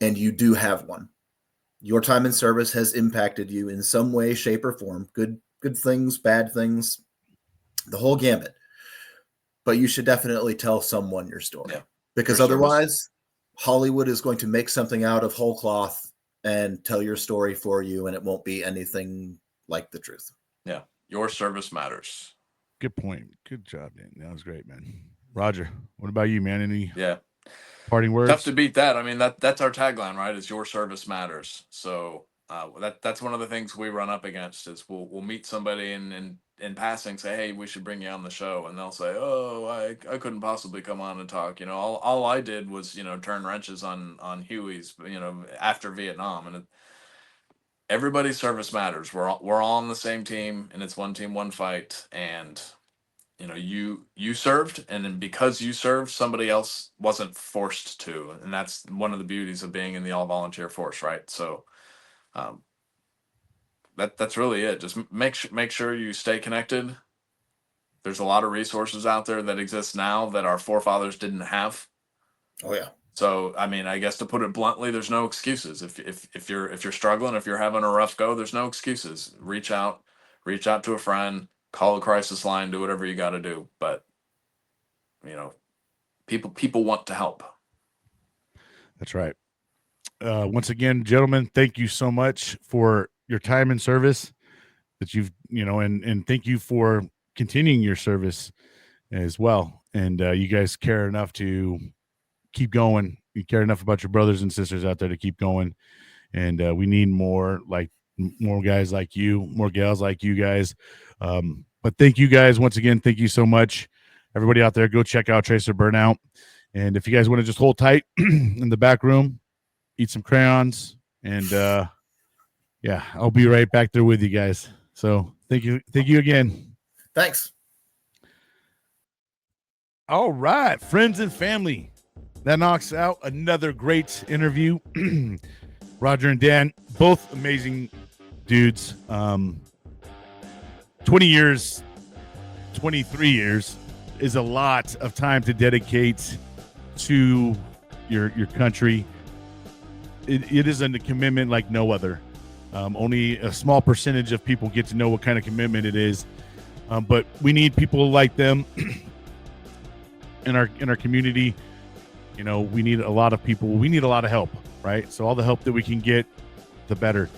Speaker 3: And you do have one. Your time in service has impacted you in some way, shape, or form. Good things, bad things, the whole gambit. But you should definitely tell someone your story. Yeah, because otherwise Hollywood is going to make something out of whole cloth and tell your story for you, and it won't be anything like the truth.
Speaker 2: Yeah. Your service matters.
Speaker 1: Good point. Good job, Dan. That was great, man. Roger, what about you, man? Any parting words?
Speaker 2: Tough to beat that. I mean, that's our tagline, right? Is your service matters. So that's one of the things we run up against is we'll meet somebody in passing, say, hey, we should bring you on the show, and they'll say, oh, I couldn't possibly come on and talk. All I did was turn wrenches on Huey's after Vietnam, and everybody's service matters. We're all on the same team, and it's one team, one fight. And you served, and then because you served, somebody else wasn't forced to, and that's one of the beauties of being in the all volunteer force, right? So that's really it. Just make sure you stay connected. There's a lot of resources out there that exist now that our forefathers didn't have.
Speaker 3: Oh yeah.
Speaker 2: So, I mean, I guess to put it bluntly, there's no excuses. If you're struggling, if you're having a rough go, there's no excuses. Reach out to a friend, call a crisis line, do whatever you got to do. But, people want to help.
Speaker 1: That's right. Once again, gentlemen, thank you so much for your time and service that you've, and thank you for continuing your service as well. And you guys care enough to keep going. You care enough about your brothers and sisters out there to keep going. And we need more guys like you, more gals like you guys. But thank you guys once again. Thank you so much. Everybody out there, go check out Tracer Burnout. And if you guys want to just hold tight in the back room, eat some crayons, and I'll be right back there with you guys. So thank you again.
Speaker 3: Thanks.
Speaker 1: All right, friends and family. That knocks out another great interview. Roger and Dan, both amazing dudes. 20 years, 23 years is a lot of time to dedicate to your country. It is a commitment like no other. Only a small percentage of people get to know what kind of commitment it is. But we need people like them in our community. We need a lot of people. We need a lot of help, right? So all the help that we can get, the better.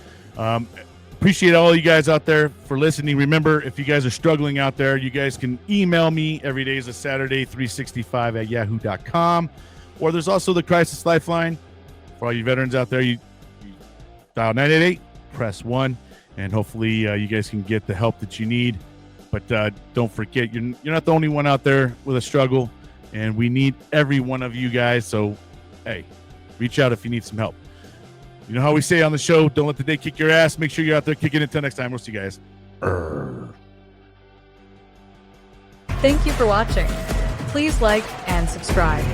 Speaker 1: Appreciate all you guys out there for listening. Remember, if you guys are struggling out there, you guys can email me every day is a Saturday, 365@yahoo.com. Or there's also the Crisis Lifeline. For all you veterans out there, you dial 988, press 1, and hopefully you guys can get the help that you need. But don't forget, you're not the only one out there with a struggle. And we need every one of you guys. So, hey, reach out if you need some help. You know how we say on the show, don't let the day kick your ass. Make sure you're out there kicking it. Until next time, we'll see you guys.
Speaker 5: Thank you for watching. Please like and subscribe.